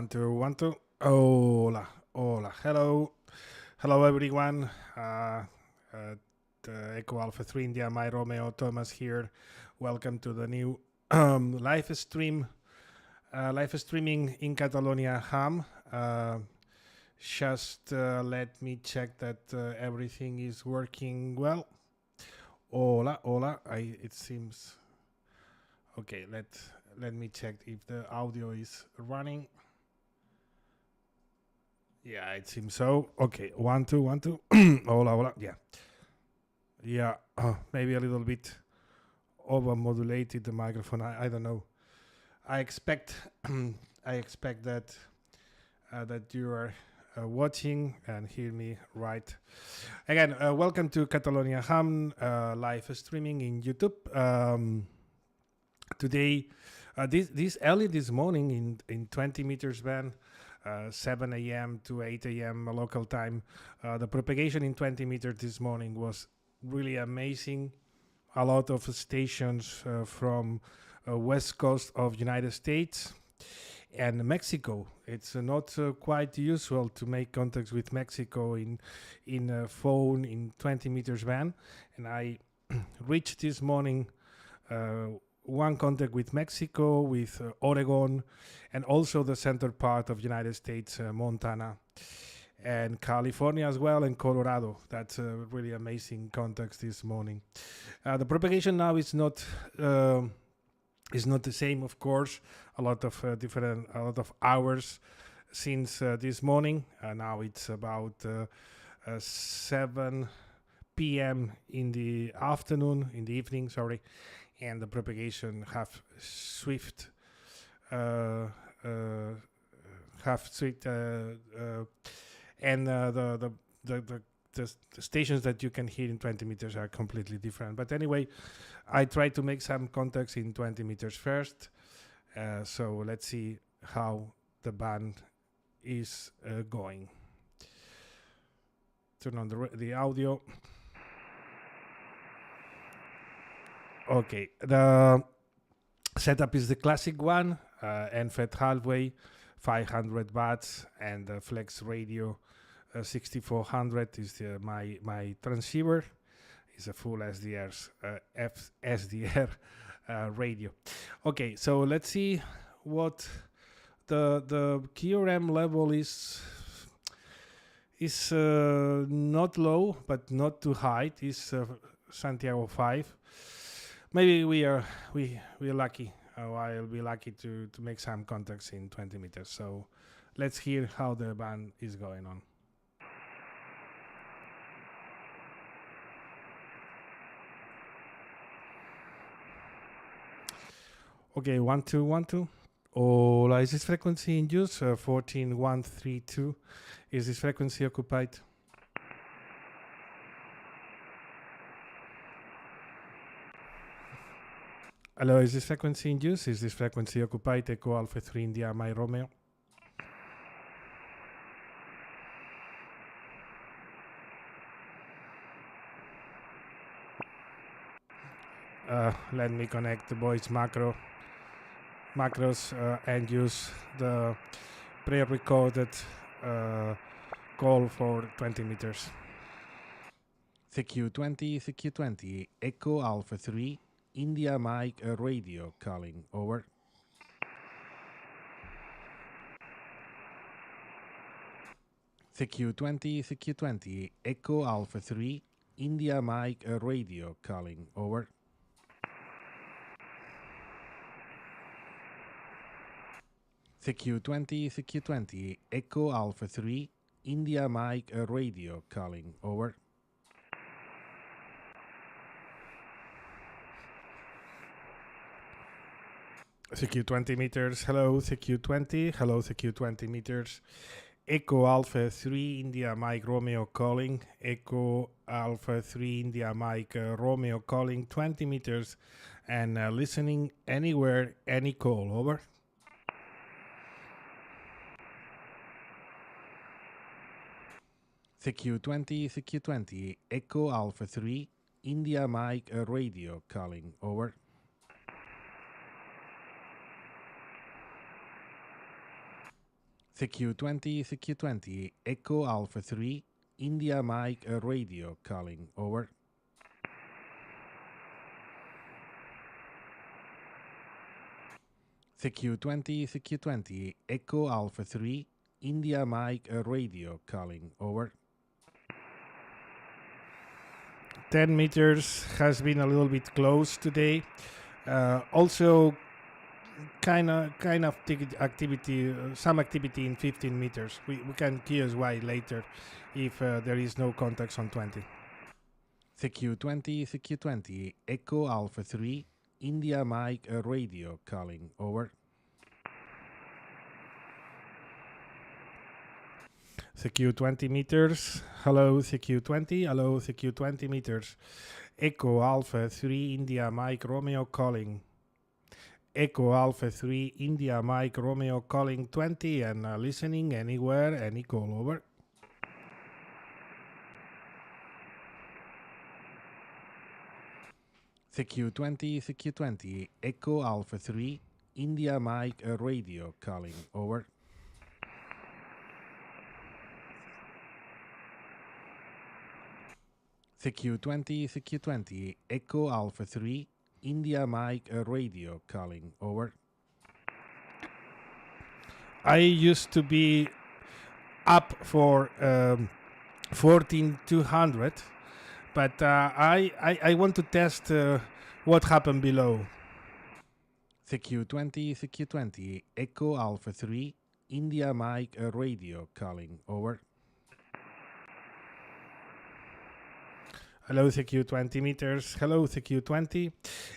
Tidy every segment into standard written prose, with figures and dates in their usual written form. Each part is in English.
One, two, one, two. Hola, hola, hello. Hello, everyone. Echo Alpha 3 India, my Romeo Thomas here. Welcome to the new live stream, live streaming in Catalonia Ham. Just let me check that everything is working well. Hola, hola. It seems okay. Let me check if the audio is running. Yeah, it seems so. Okay, one, two, one, two. Hola, hola. Yeah. Maybe a little bit over modulated the microphone. I don't know. I expect I expect that that you are watching and hear me right. Again, welcome to Catalonia Ham live streaming in YouTube. Today, this early this morning in 20 meters band. 7 a.m. to 8 a.m. local time. The propagation in 20 meters this morning was really amazing. A lot of stations from west coast of United States and Mexico. It's not quite usual to make contacts with Mexico in a phone in 20 meters band. And I reached this morning one contact with Mexico, with Oregon, and also the center part of United States, Montana, and California as well, and Colorado. That's really amazing contacts this morning. The propagation now is not the same, of course. A lot of hours since this morning. Now it's about 7 p.m. in the evening, sorry. And the propagation have swift and the stations that you can hear in 20 meters are completely different. But anyway, I try to make some contacts in 20 meters first. So let's see how the band is going. Turn on the audio. Okay, the setup is the classic one, NFET halfway, 500 watts, and the flex radio 6400 is my transceiver. It's a full SDR radio. Okay, so let's see what the QRM level is. Is not low, but not too high. It's Santiago 5. Maybe we're lucky. I'll be lucky to make some contacts in 20 meters. So let's hear how the band is going on. Okay, 1, 2, 1, 2. Hola, is this frequency in use? 14132. Is this frequency occupied? Hello, is this frequency in use? Is this frequency occupied? Echo Alpha 3 India, my Romeo. Let me connect the voice macros and use the pre-recorded call for 20 meters. CQ20, Echo Alpha 3, India Mike radio calling, over. CQ20, Echo Alpha 3, India Mike radio calling, over. CQ20, Echo Alpha 3, India Mike radio calling, over. CQ20 meters, hello CQ20 meters. Echo Alpha 3 India Mike Romeo calling. Echo Alpha 3 India Mike Romeo calling 20 meters and listening anywhere, any call, over. CQ20, Echo Alpha 3 India Mike radio calling, over. CQ20, CQ20, Echo Alpha 3, India Mike Radio calling, over. CQ20, CQ20, Echo Alpha 3, India Mike Radio calling, over. 10 meters has been a little bit close today. Also, kind of activity, some activity in 15 meters. We can QSY later if there is no contacts on 20. CQ20, CQ20, Echo Alpha 3, India Mike Radio calling, over. CQ20 meters, hello CQ20, hello CQ20 meters, Echo Alpha 3, India Mike Romeo calling. Echo Alpha 3, India Mike Romeo calling 20 and listening anywhere, any call, over. CQ20, CQ20, Echo Alpha 3, India Mike Radio calling, over. CQ20, CQ20, Echo Alpha 3, India Mike Radio calling, over. I used to be up for 14200, but I want to test what happened below. CQ20, CQ20, Echo Alpha 3, India Mike Radio calling, over. Hello CQ20 meters, hello CQ20,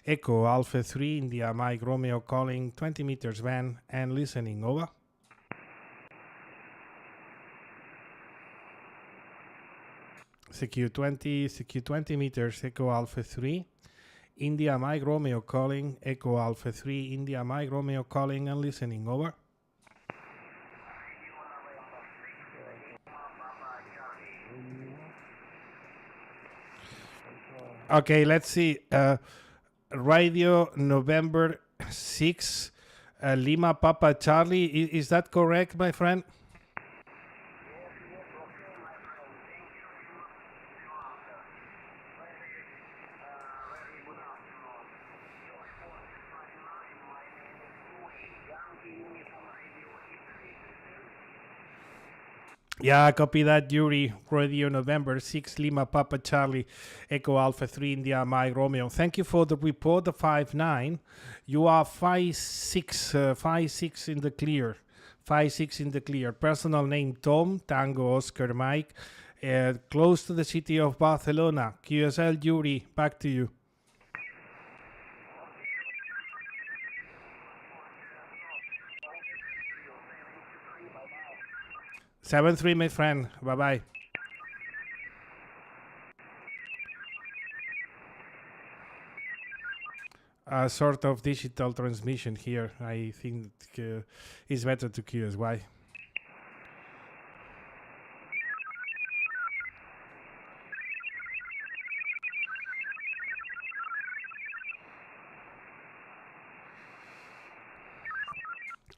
Echo Alpha 3, India Mike Romeo calling 20 meters van and listening, over. CQ20 meters, Echo Alpha 3, India Mike Romeo calling, Echo Alpha 3, India Mike Romeo calling and listening, over. Okay, let's see. Radio November 6, Lima Papa Charlie. Is that correct, my friend? Yeah, copy that, Yuri. Radio November 6, Lima Papa Charlie, Echo Alpha 3, India Mike Romeo. Thank you for the report, the 5-9. You are 5-6, 5-6 in the clear. 5-6 in the clear. Personal name Tom, Tango Oscar Mike, close to the city of Barcelona. QSL Yuri, back to you. 7-3, my friend. Bye-bye. A sort of digital transmission here. I think it's better to QSY.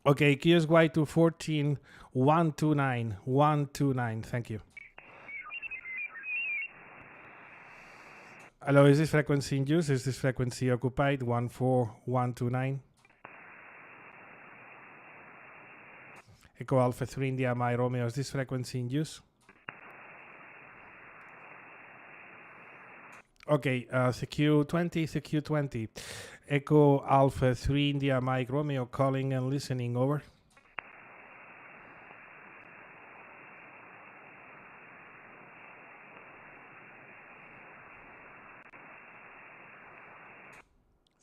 Okay, QSY to 14, 129, 129. Thank you. Hello, is this frequency in use? Is this frequency occupied? 14129. Echo Alpha 3 India, my Romeo. Is this frequency in use? Okay, CQ20, CQ20. Echo Alpha 3 India, Mike Romeo calling and listening, over.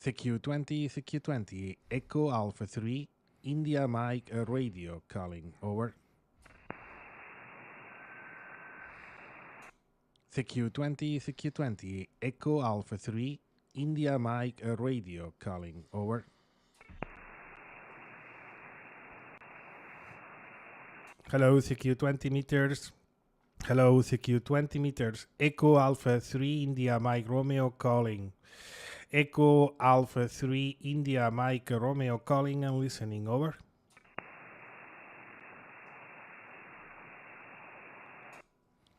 CQ20, CQ20, Echo Alpha 3, India Mike Radio calling, over. CQ20, CQ20, Echo Alpha 3, India Mike Radio calling, over. Hello, CQ20 meters. Hello, CQ20 meters. Echo Alpha 3, India Mike Romeo calling. Echo Alpha 3, India Mike Romeo calling and listening, over.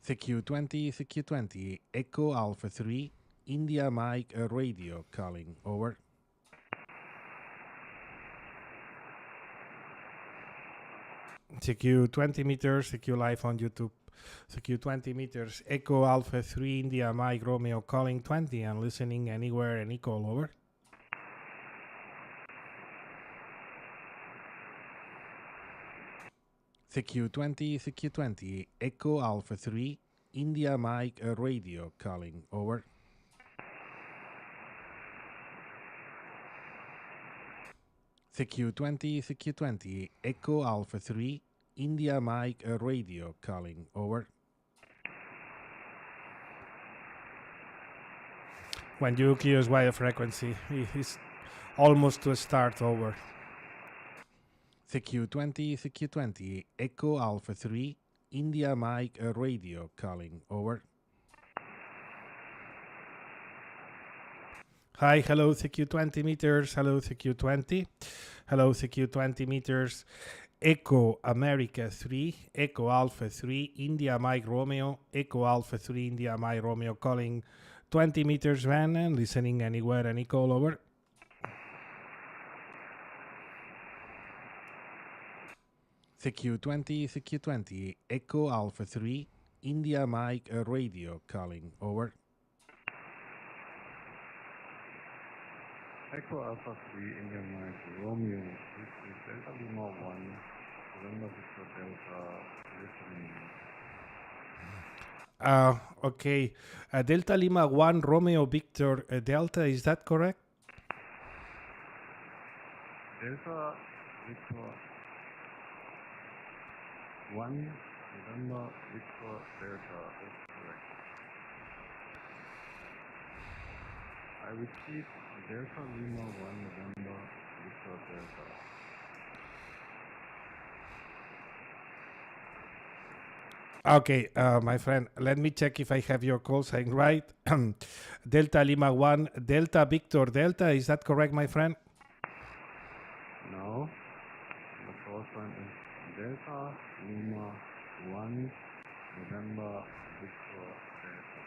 CQ20, CQ20, Echo Alpha 3, India Mike Radio calling, over. CQ 20 meters, CQ live on YouTube. CQ 20 meters, Echo Alpha 3, India Mike Romeo calling 20 and listening anywhere, any call, over. CQ20, CQ20, Echo Alpha 3, India Mike Radio calling, over. CQ20, CQ20, Echo Alpha 3, India Mike Radio calling, over. When you clears wire frequency, it's almost to start, over. CQ20, CQ20, Echo Alpha 3, India Mike Radio calling, over. Hi, hello CQ20 meters, hello CQ20, hello CQ20 meters, Echo America 3, Echo Alpha 3, India Mike Romeo, Echo Alpha 3, India Mike Romeo calling 20 meters van and listening anywhere, any call, over. CQ20, CQ20, Echo Alpha 3, India Mike Radio calling, over. Echo Alpha 3, India Mike Romeo, this is Delta Lima 1, November Victor Delta, listening. Okay, Delta Lima 1, Romeo Victor Delta, is that correct? Delta Victor 1, November Victor Delta, is correct. I received Delta Lima 1, November Victor Delta. Okay, my friend, let me check if I have your call sign right. Delta Lima 1, Delta Victor Delta, is that correct, my friend? No, the call sign is Delta Lima 1, November Victor Delta.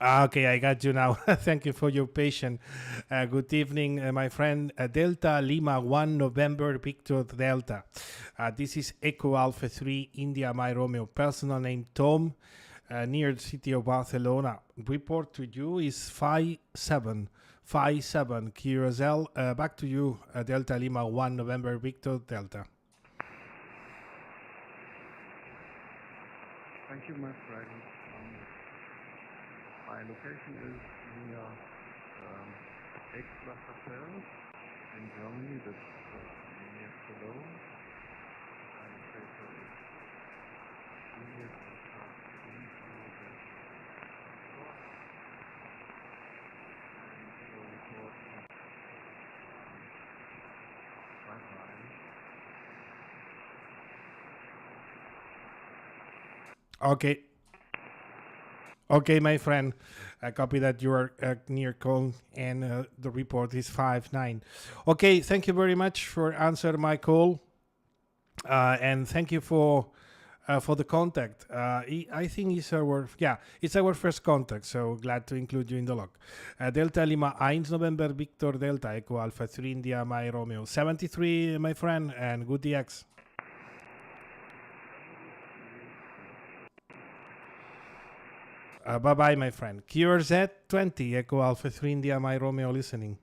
Okay, I got you now. Thank you for your patience. Good evening, my friend. Delta Lima 1 November Victor Delta. This is Echo Alpha 3 India My Romeo. Personal name Tom, near the city of Barcelona. Report to you is 5757 QSL. Back to you, Delta Lima 1 November Victor Delta. Thank you, my friend. My location is near Extra Hotel in Germany, that's near Cologne. My location is near Okay. Okay, my friend, I copy that you are near call and the report is 59. Okay, thank you very much for answering my call and thank you for the contact. I think it's our first contact, so glad to include you in the log. Delta Lima 1 November Victor Delta Echo Alpha 3 India My Romeo 73, my friend, and good DX. Bye-bye, my friend. QRZ 20, Echo Alpha 3 India, My Romeo listening.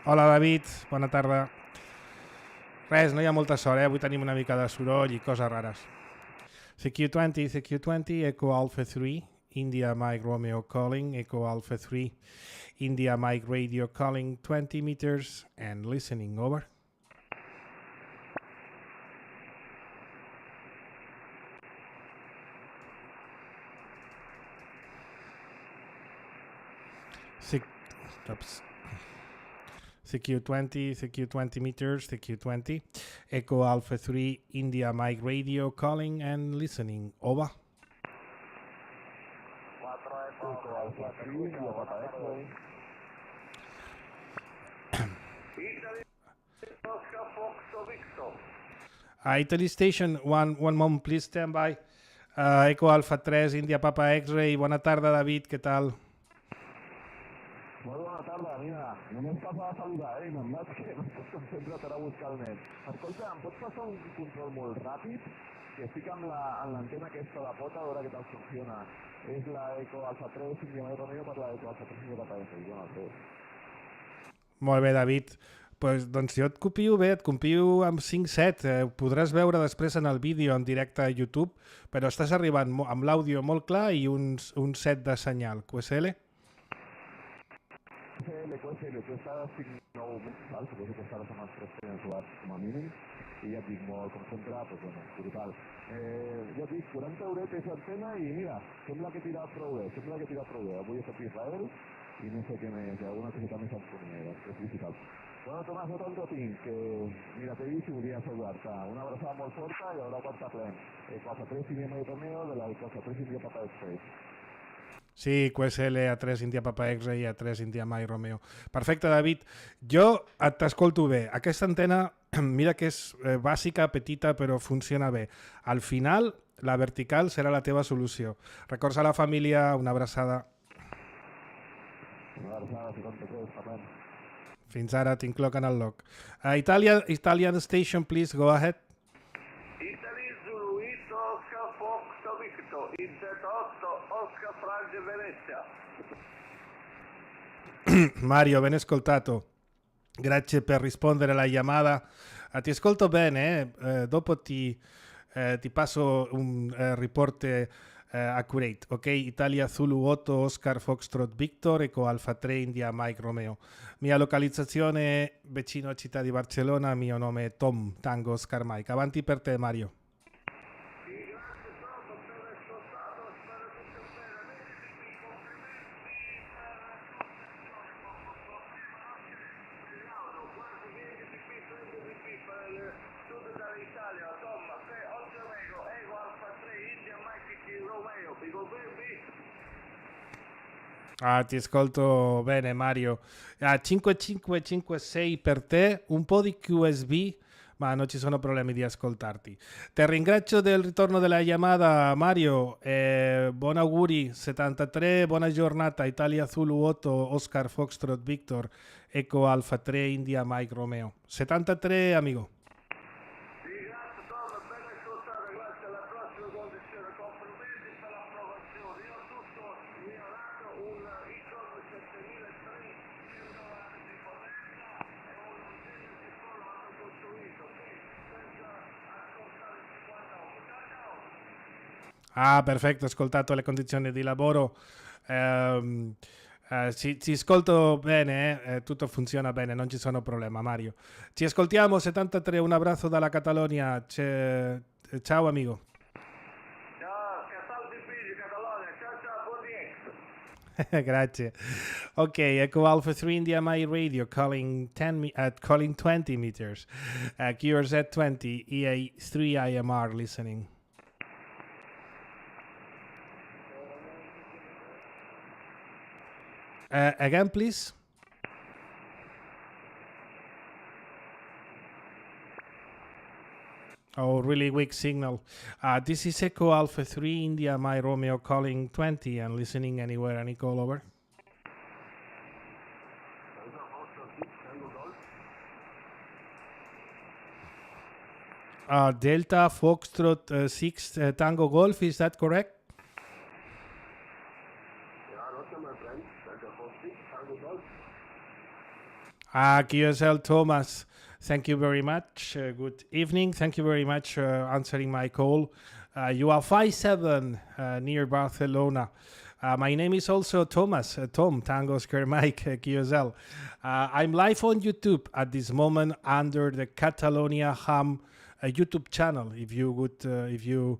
Hola, David. Bona tarda. Res, no hi ha molta sort, Avui tenim una mica de soroll i coses rares. CQ20, Echo Alpha 3, India Mike Romeo calling, Echo Alpha 3, India Mike Radio calling 20 meters and listening, over. CQ20 meters, CQ20, Echo Alpha 3, India Mike Radio calling and listening, over. Oscar Fox Victor. Italy Station, one moment, please stand by. Eco Alfa 3, India Papa X-Ray. Buona tarda, David, què tal? Molt bona tarda, mira, només passa a saludar, m'han que com sempre t'era a buscar el net. Escolta, em pots passar un control molt ràpid? Que estic amb l'antena aquesta de pota, a veure què tal funciona. És la Eco Alfa 3, India Mike Romeo per la Eco Alfa 3, India Papa X-Ray. Bueno, el teu. Molt bé, David. Pues, doncs jo et copio bé, et copio amb 5.7. Podràs veure després en el vídeo en directe a YouTube, però estàs arribant amb l'àudio molt clar i un set de senyal. QSL? QSL, tu estàs 5-9 mesos, val? Suposo que estaràs amb els 3 peninsulars com a mínim, i ja et dic molt, com sempre, pues bueno, brutal. Ja et dic, 40 euretes d'antena i mira, sembla que tira prou bé, Avui he fet Israel i no sé què més, alguna coseta més en Forner, després digitals. Bueno, Tomàs, no tanto tinc, que mira, t'he vist i volia saludar-te. Una abraçada molt forta i a veure quan parlem. Cosa 3 India Mike Romeo de la cosa 3 India Papa X-Ray. Sí, QSL, A3 India Papa X-Ray i A3 India Mike Romeo. Perfecte, David. Jo t'escolto bé. Aquesta antena, mira que és bàsica, petita, però funciona bé. Al final, la vertical serà la teva solució. Records a la família, una abraçada. Una abraçada, 53, parlem. Fins ara, t'incloc en el log. Italian Station, please, go ahead. Italy Zulu East Oscar Fox Victor. IZ8 Oscar Frange Venezia. Mario, ben ascoltato. Grazie per rispondere alla chiamata. Ti ascolto bene, dopo ti passo un report accurate, ok? Italia Zulu 8 Oscar Foxtrot Victor, Eco Alfa 3 India Mike Romeo. Mia localizzazione vicino a città di Barcellona, mio nome è Tom Tango Oscar Mike. Avanti per te, Mario. Ti ascolto bene, Mario. 5556 per te, un po' di QSB, ma non ci sono problemi di ascoltarti. Ti ringrazio del ritorno della chiamata, Mario. Buon auguri, 73, buona giornata. Italia Zulu 8, Oscar Foxtrot Victor, Eco Alfa 3, India Mike Romeo. 73, amigo. Perfetto, ho ascoltato le condizioni di lavoro. Ci ascolto bene, tutto funziona bene, non ci sono problemi, Mario. Ci ascoltiamo, 73, un abbraccio dalla Catalogna. Ciao, amigo. Ciao, che salve figli, Catalogna. Ciao, buon ex. Grazie. Ok, Echo Alpha 3 India My Radio calling 20 meters. QRZ 20, EA3IMR listening. Again, please. Oh, really weak signal. This is Echo Alpha 3 India My Romeo calling 20 and listening anywhere. Any call over? Delta Foxtrot 6 Tango Golf, is that correct? QSL Thomas, thank you very much. Good evening. Thank you very much for answering my call. You are 5-7 near Barcelona. My name is also Thomas, Tom, Tango Square Mike, QSL. I'm live on YouTube at this moment under the Catalonia Ham YouTube channel. If you would, if you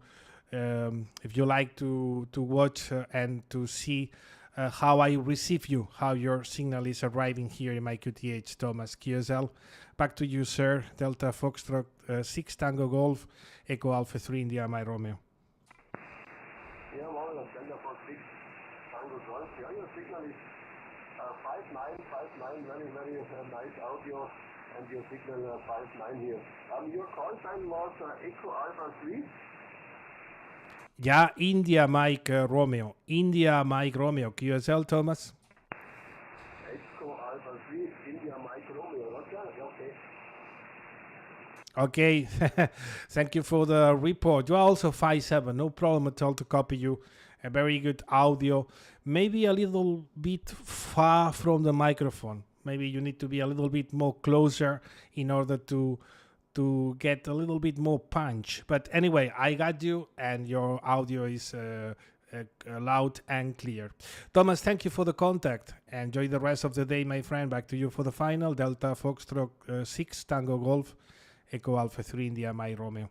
like to watch and to see how I receive you, how your signal is arriving here in my QTH, Thomas, QSL. Back to you, sir. Delta Foxtrot 6 Tango Golf, Echo Alpha 3 India, my Romeo. Yeah, well, Delta Foxtrot 6 Tango Golf. Yeah, your signal is 5.9, very, very nice audio. and your signal 59 here. Your call sign was Echo Alpha 3. Yeah, India Mike Romeo. India Mike Romeo. QSL, Thomas. Echo Alpha 3, India Mike Romeo. Roger? Okay. Okay, thank you for the report. You are also 5'7", no problem at all to copy you. A very good audio. Maybe a little bit far from the microphone. Maybe you need to be a little bit more closer in order to get a little bit more punch. But anyway, I got you, and your audio is loud and clear. Thomas, thank you for the contact. Enjoy the rest of the day, my friend. Back to you for the final. Delta Foxtrot 6 Tango Golf. Echo Alpha 3 India, my Romeo.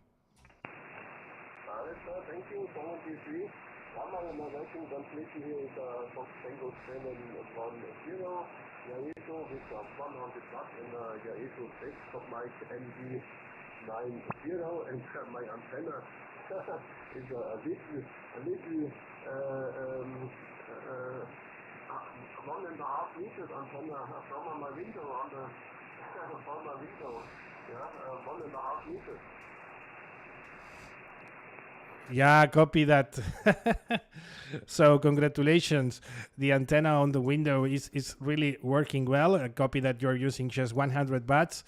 Thank you, 73. One more working completely here is Fox Tango 7 1 0. Yaesu with 100 watts and Yaesu 6 of my MD 90 and my antenna is a little 1.5 meters antenna from my window on the from my window. Yeah, 1.5 meters. Yeah, copy that. So congratulations. The antenna on the window is really working well. Copy that you're using just 100 watts.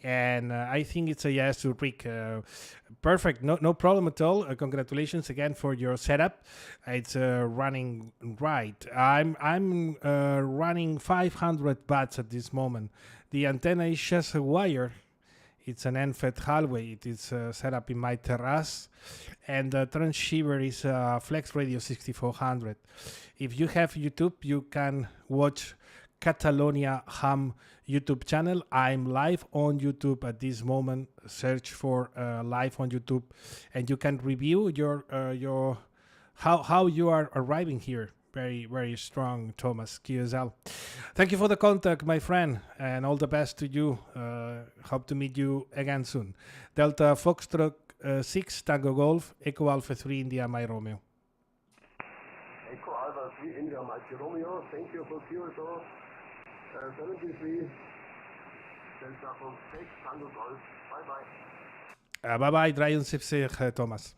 And I think it's a yes to Rick. Perfect. No problem at all. Congratulations again for your setup. It's running right. I'm running 500 watts at this moment. The antenna is just a wire. It's an NFET hallway. It is set up in my terrace, and the transceiver is Flex Radio 6400. If you have YouTube, you can watch Catalonia Ham YouTube channel. I'm live on YouTube at this moment. Search for live on YouTube, and you can review your how you are arriving here. Very, very strong, Thomas QSL. Thank you for the contact, my friend, and all the best to you. Hope to meet you again soon. Delta Foxtrot 6 Tango Golf, Echo Alpha 3 India, my Romeo. Echo Alpha 3 India, Mike Romeo. Thank you for QSO 73. Delta Fox 6 Tango Golf. Bye-bye. Bye-bye, draai zich, Thomas.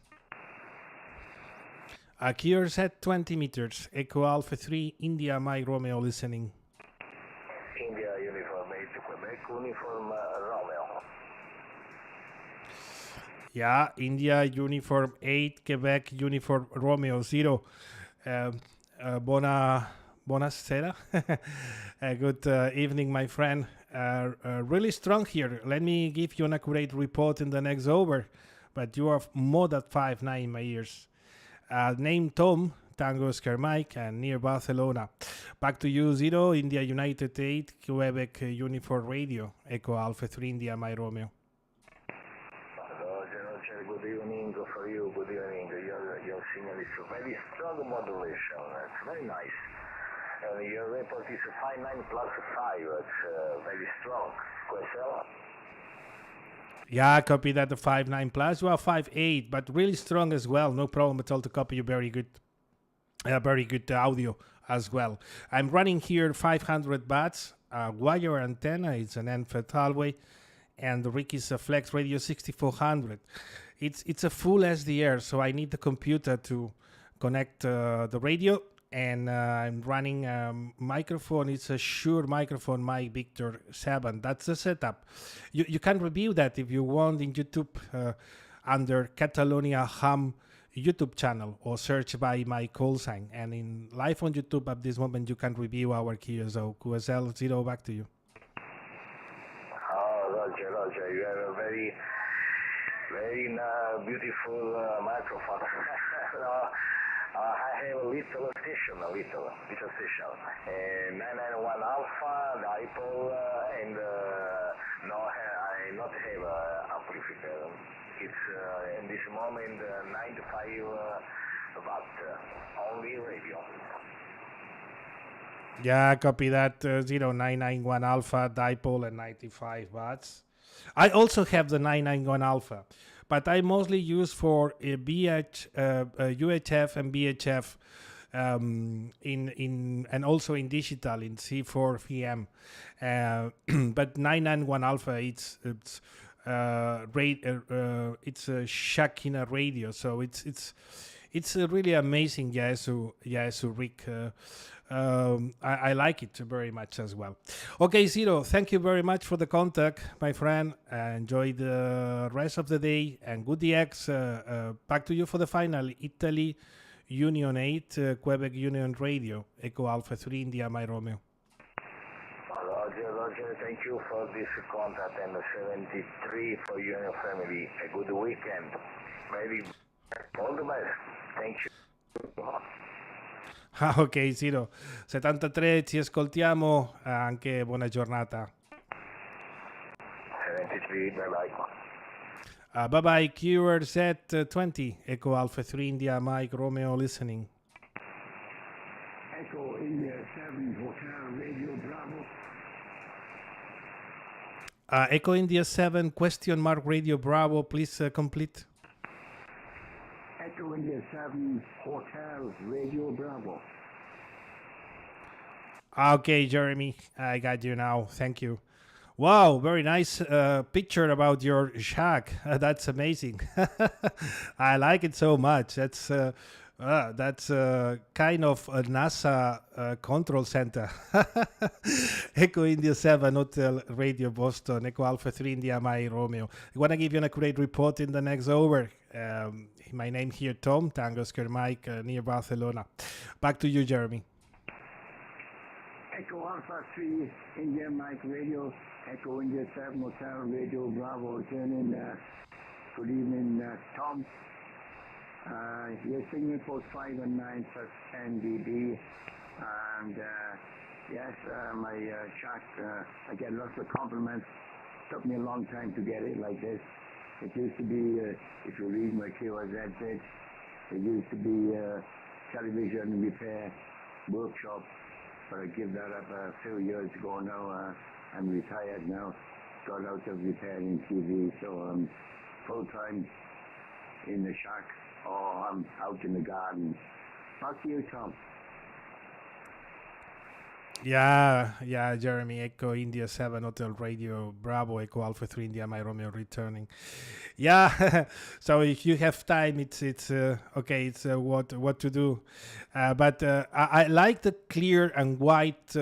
Cures at 20 meters. Echo Alpha 3, India, Mike Romeo listening. India Uniform 8 to Quebec, Uniform Romeo. Yeah, India Uniform 8, Quebec Uniform Romeo 0. Buonasera. Good evening, my friend. Really strong here. Let me give you an accurate report in the next over. But you are more than 5'9" in my ears. Name Tom, Tango Oscar Mike, and near Barcelona. Back to you, 0, India United 8, Quebec Uniform Radio, Echo Alpha 3, India, my Romeo. Roger, good evening for you, good evening. Your signal is very strong modulation, it's very nice. And your report is 5.9 plus 5, it's very strong. QSL? Yeah, copy that, the 5.9 plus. Well, 5.8, but really strong as well. No problem at all to copy you. Very good audio as well. I'm running here 500 watts, wire antenna. It's an NFET hallway, and the rig is a Flex Radio 6400. It's a full SDR, so I need the computer to connect the radio. And I'm running a microphone. It's a Shure microphone, Mike Victor 7. That's the setup. You can review that if you want in YouTube under Catalonia Ham YouTube channel, or search by my call sign. And in live on YouTube at this moment, you can review our QSO. QSL 0, back to you. Oh, Roger. You have a very, very beautiful microphone. I have a little station, 991 Alpha, dipole, and no, I not have amplifier. It's in this moment 95 watt, only radio. Yeah, copy that, 0991 Alpha, dipole, and 95 watts. I also have the 991 Alpha, but I mostly use for UHF and BHF in and also in digital in C4 VM. But 991 Alpha, it's a shack in a radio, so it's a really amazing Yaesu rig. I like it very much as well. Okay, Zero, thank you very much for the contact, my friend. Enjoy the rest of the day and good DX. Back to you for the final. Italy Union 8, Quebec Union Radio, Echo Alpha 3, India, my Romeo. Roger, thank you for this contact, and 73 for you and your family. A good weekend. Maybe all the best. Thank you. Ah, ok, Zero. 73, ci ascoltiamo. Anche buona giornata. 73, bye-bye. Bye-bye, QRZ 20, Echo Alpha 3, India, Mike, Romeo, listening. Echo India 7, Hotel Radio Bravo. Echo India 7, question mark Radio Bravo, please complete. Echo India 7, Hotel Radio Bravo. Okay, Jeremy, I got you now. Thank you. Wow, very nice picture about your shack. That's amazing. I like it so much. That's kind of a NASA control center. Echo India 7, Hotel Radio Boston, Echo Alpha 3, India, my Romeo. I want to give you an accurate report in the next hour. My name here, Tom, Tango Oscar Mike, near Barcelona. Back to you, Jeremy. Echo Alpha 3, India Mike Radio, Echo India 7, Hotel Radio Bravo, returning. Good evening, Tom. Your signal for 5 and 9 plus 10 dB, and yes, my shack, I get lots of compliments. Took me a long time to get it like this. It used to be, if you read my QSOs page, it used to be television repair workshop, but I give that up a few years ago now. I'm retired now, got out of repairing TV, so I'm full-time in the shack, or I'm out in the garden. Back to you, Tom. Yeah, Jeremy, Echo India 7, Hotel Radio Bravo, Echo Alpha 3, India, my Romeo returning. Yeah, so if you have time, it's okay, it's what to do. But I like the clear and white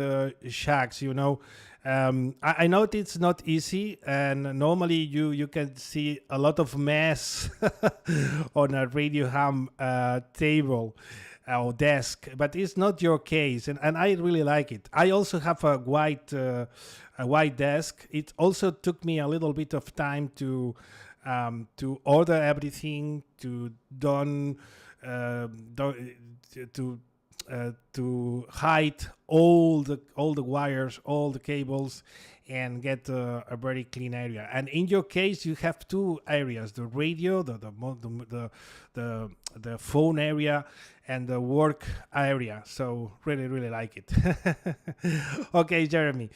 shacks, you know. I know it's not easy, and normally you can see a lot of mess on a radio ham table or desk, but it's not your case, and I really like it. I also have a white desk. It also took me a little bit of time to order everything, to hide all the wires, all the cables, and get a very clean area. And in your case, you have two areas: the radio, the phone area, and the work area. So really like it. Okay, Jeremy,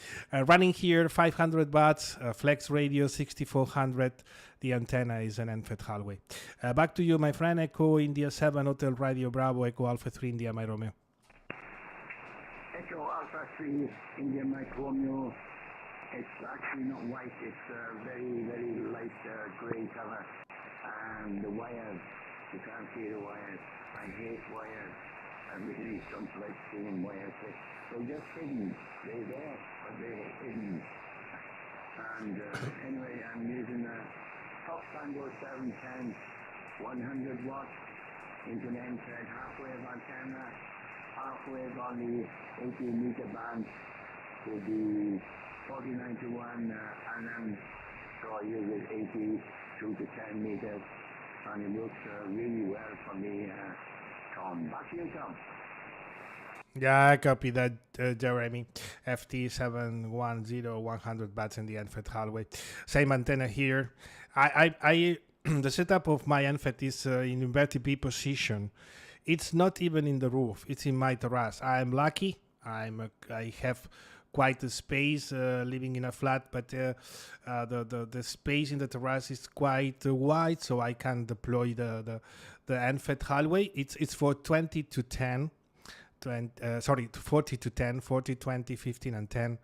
running here 500 watts, flex radio 6400. The antenna is an NFET hallway. Back to you, my friend. Echo India 7, Hotel Radio Bravo, Echo Alpha 3, India, my Romeo. Echo Alpha 3, India Mike Romeo. It's actually not white, it's very light grey color. And the wires, you can't see the wires. I hate wires. I really don't like seeing wires. They're just hidden. They're there, but they're hidden. And anyway, I'm using a Fox Tango 710, 100 watts into an NFET half-wave antenna, half-wave on the 18-meter band with the 49 to 1 and so I use it 82 to 10 meters, and it works really well for me. Tom, back to you, Tom. Yeah, I copy that, Jeremy. FT710, 100 watts in the NFET hallway. Same antenna here. I the setup of my NFET is in inverted B position. It's not even in the roof. It's in my terrace. I'm lucky. I have quite a space living in a flat, but the space in the terrace is quite wide, so I can deploy the NFET hallway. It's for 20 to 10. 40 to 10, 40, 20, 15, and 10.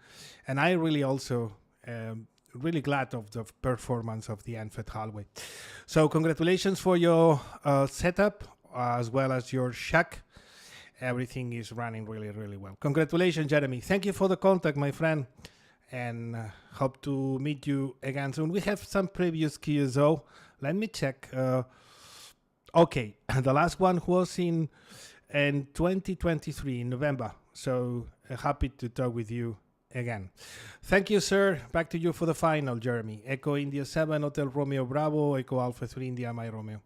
And I really also really glad of the performance of the NFET hallway. So congratulations for your setup as well as your shack. Everything is running really, really well. Congratulations, Jeremy. Thank you for the contact, my friend. And hope to meet you again soon. We have some previous QSO. Let me check. Okay, the last one was in 2023 in November. So happy to talk with you again. Thank you, sir. Back to you for the final, Jeremy. Echo India 7, Hotel Romeo Bravo, Echo Alpha 3, India My Romeo.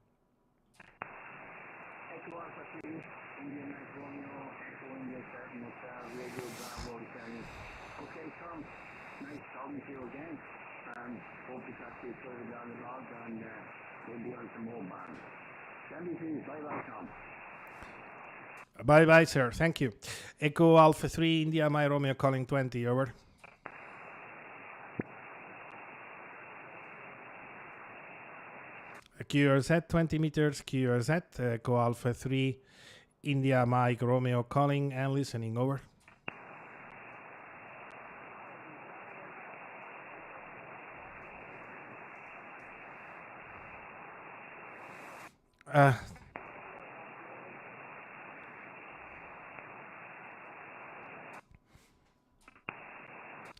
Echo Alpha 3, India Mike Romeo, Echo India 7, Hotel Radio Bravo, returning. Okay, Tom, nice talking to you again. Hope to catch you further down the log and we'll be on some more bands. Send me please. Bye-bye, Tom. Bye-bye, sir. Thank you. Echo Alpha 3, India My Romeo calling 20, over. QRZ 20 meters, QRZ, Echo Alpha 3, India Mike Romeo calling and listening, over.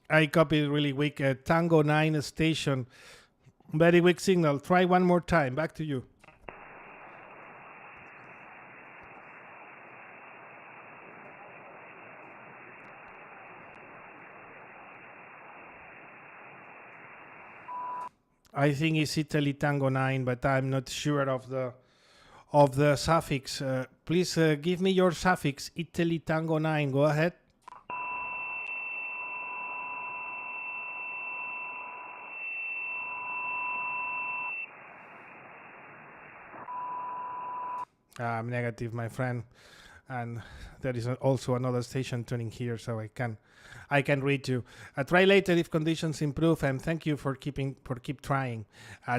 I copied really weak. Tango 9 station. Very weak signal. Try one more time. Back to you. I think it's Italy Tango 9, but I'm not sure of the suffix. Please give me your suffix. Italy Tango 9. Go ahead. I'm negative, my friend, and there is also another station tuning here, so I can read you. Try later if conditions improve, and thank you for keep trying.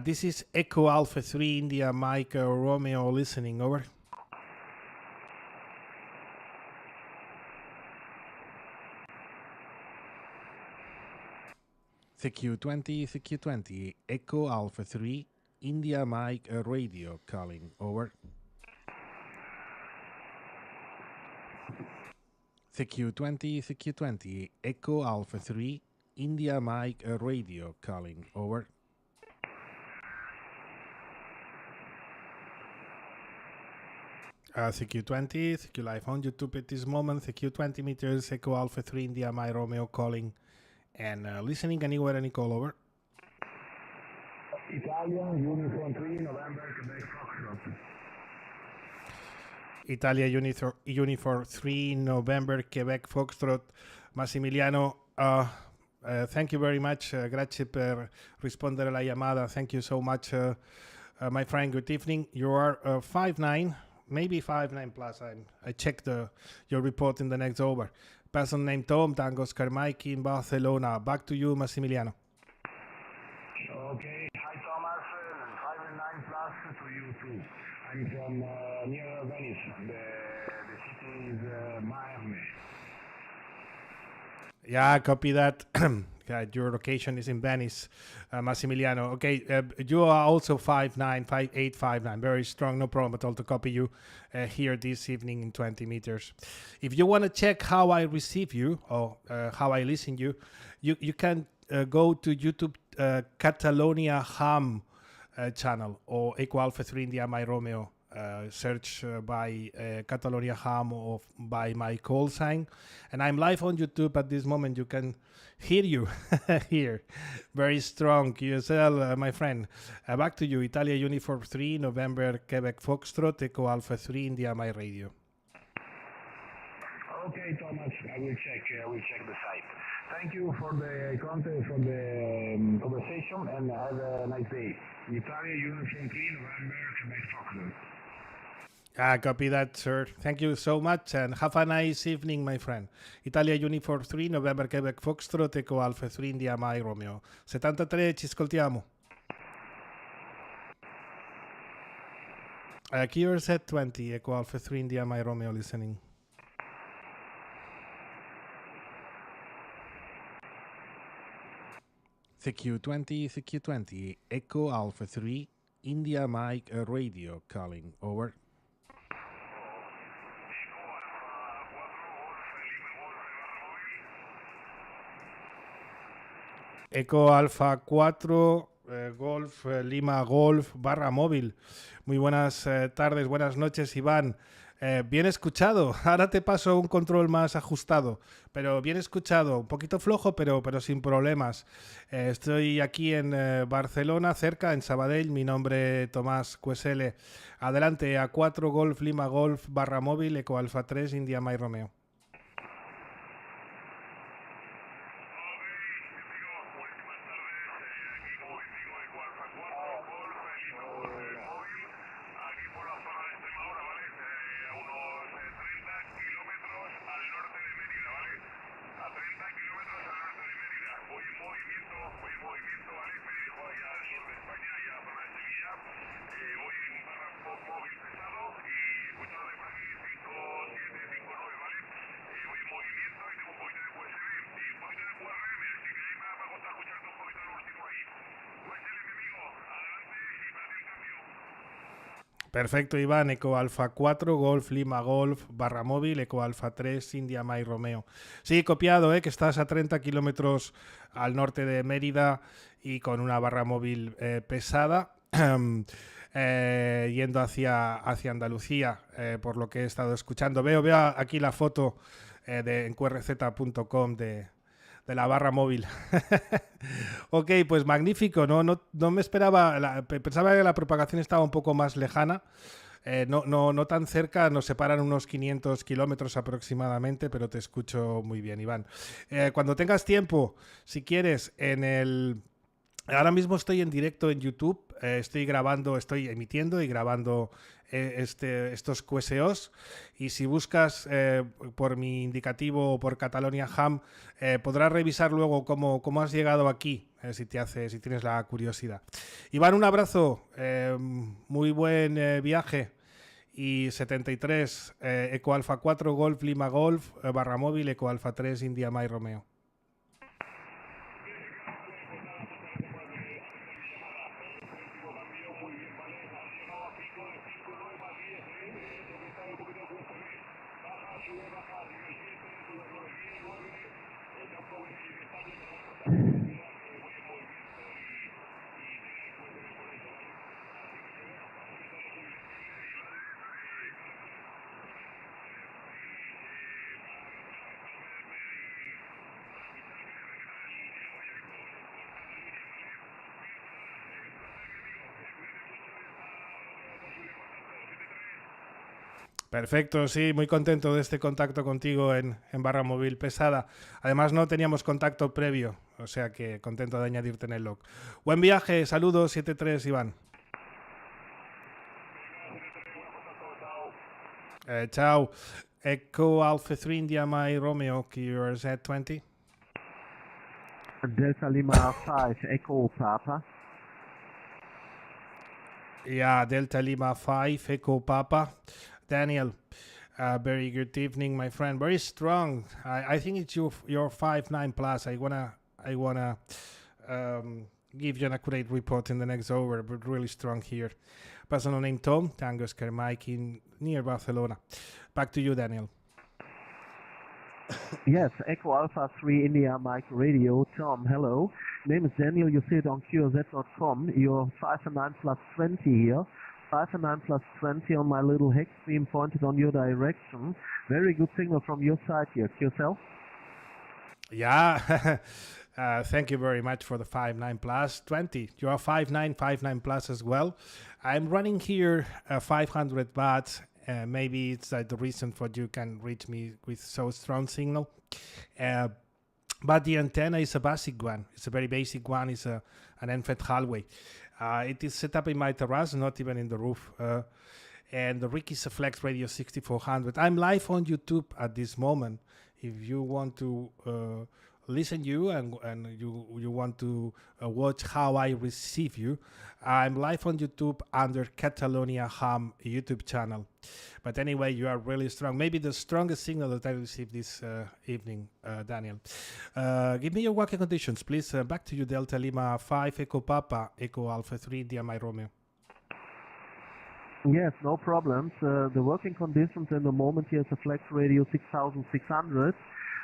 This is Echo Alpha 3 India Mike Romeo listening, over. CQ20, Echo Alpha 3 India Mike radio calling, over. CQ20, Echo Alpha 3, India Mike radio calling, over. CQ20, CQ live on YouTube at this moment, CQ20 meters, Echo Alpha 3, India Mike Romeo calling and listening anywhere, any call, over. Italian Uniform 3, November, Quebec, Foxtrot. Italia Uniform 3, November, Quebec, Foxtrot. Massimiliano, thank you very much. Grazie per rispondere alla chiamata. Thank you so much, my friend. Good evening. You are 5'9", maybe 5'9 plus. I checked your report in the next over. Person named Tom, Tango Oscar Mike in Barcelona. Back to you, Massimiliano. Okay, hi Thomas, 5'9 plus to you too. I'm from near Venice. The city is Miami. Yeah, copy that. Your location is in Venice, Massimiliano. Okay, you are also 5'9", 5'8", 5'9". Very strong, no problem at all to copy you here this evening in 20 meters. If you want to check how I receive you or how I listen you, you can go to YouTube Catalonia Ham channel or Echo Alpha 3 India My Romeo. Search by Catalonia Ham or by my call sign, and I'm live on YouTube at this moment. You can hear you here. Very strong QSL, my friend. Back to you. Italia Uniform 3, November, Quebec Foxtrot, Echo Alpha 3, India My Radio. Okay, Thomas, I will check the site. Thank you for the content, for the conversation, and have a nice day. Italia Uniform 3, November, Quebec Foxtrot. Copy that, sir. Thank you so much, and have a nice evening, my friend. Italia Uniform 3, November, Quebec Foxtrot, Echo Alpha 3, India My Romeo. 73, ci ascoltiamo. QRZ 20, Echo Alpha 3, India My Romeo listening. CQ20, Echo Alpha 3, India Mike Radio calling, over. Eco Alfa 4, Golf, Lima Golf, barra móvil. Muy buenas tardes, buenas noches, Iván. Bien escuchado. Ahora te paso un control más ajustado, pero bien escuchado. Un poquito flojo, pero sin problemas. Estoy aquí en Barcelona, cerca, en Sabadell. Mi nombre es Tomás QSL. Adelante, A4 Golf, Lima Golf, barra móvil, Eco Alfa 3, India Mike Romeo. Perfecto, Iván. Eco Alfa 4, Golf, Lima Golf, barra móvil, Eco Alfa 3, India Mike Romeo. Sí, copiado, que estás a 30 kilómetros al norte de Mérida y con una barra móvil pesada, yendo hacia Andalucía, por lo que he estado escuchando. Veo aquí la foto en qrz.com de la barra móvil. Ok, pues magnífico. No me esperaba, pensaba que la propagación estaba un poco más lejana. No tan cerca, nos separan unos 500 kilómetros aproximadamente, pero te escucho muy bien, Iván. Cuando tengas tiempo, si quieres, ahora mismo estoy en directo en YouTube, estoy emitiendo y grabando estos QSOs, y si buscas por mi indicativo o por Catalonia Ham, podrás revisar luego cómo has llegado aquí, si tienes la curiosidad. Iván, un abrazo, muy buen viaje. Y 73, Eco Alfa 4, Golf, Lima Golf, barra móvil, Eco Alfa 3, India Mike Romeo. Perfecto, sí, muy contento de este contacto contigo en barra móvil pesada. Además, no teníamos contacto previo, o sea que contento de añadirte en el log. Buen viaje, saludos, 73, Iván. Chao. Echo Alpha 3, India Mike Romeo, QRZ20. Delta Lima 5, Echo Papa. Yeah, Delta Lima 5, Echo Papa. Daniel, very good evening, my friend. Very strong. I think it's your 5.9 plus. I wanna give you an accurate report in the next hour, but really strong here. Personal name Tom, Tango Oscar Mike near Barcelona. Back to you, Daniel. Yes, Echo Alpha 3 India Mike Radio. Tom, hello. Name is Daniel. You see it on QSOs.com. You're 5.9 plus 20 here. 5.9 plus 20 on my little hex beam pointed on your direction. Very good signal from your side here. QSL? Yeah. Thank you very much for the 5.9 plus 20. You are 5.9 plus as well. I'm running here 500 watts. Maybe it's the reason for you can reach me with so strong signal. But the antenna is a basic one. It's a very basic one. It's an end-fed hallway. It is set up in my terrace, not even in the roof. And the rig is a Flex Radio 6400. I'm live on YouTube at this moment. If you want to listen you and you want to watch how I receive you, I'm live on YouTube under Catalonia Ham YouTube channel. But anyway, you are really strong. Maybe the strongest signal that I received this evening, Daniel. Give me your working conditions, please. Back to you, Delta Lima 5, Echo Papa, Echo Alpha 3, India, my Romeo. Yes, no problems. The working conditions in the moment here is a Flex Radio 6600.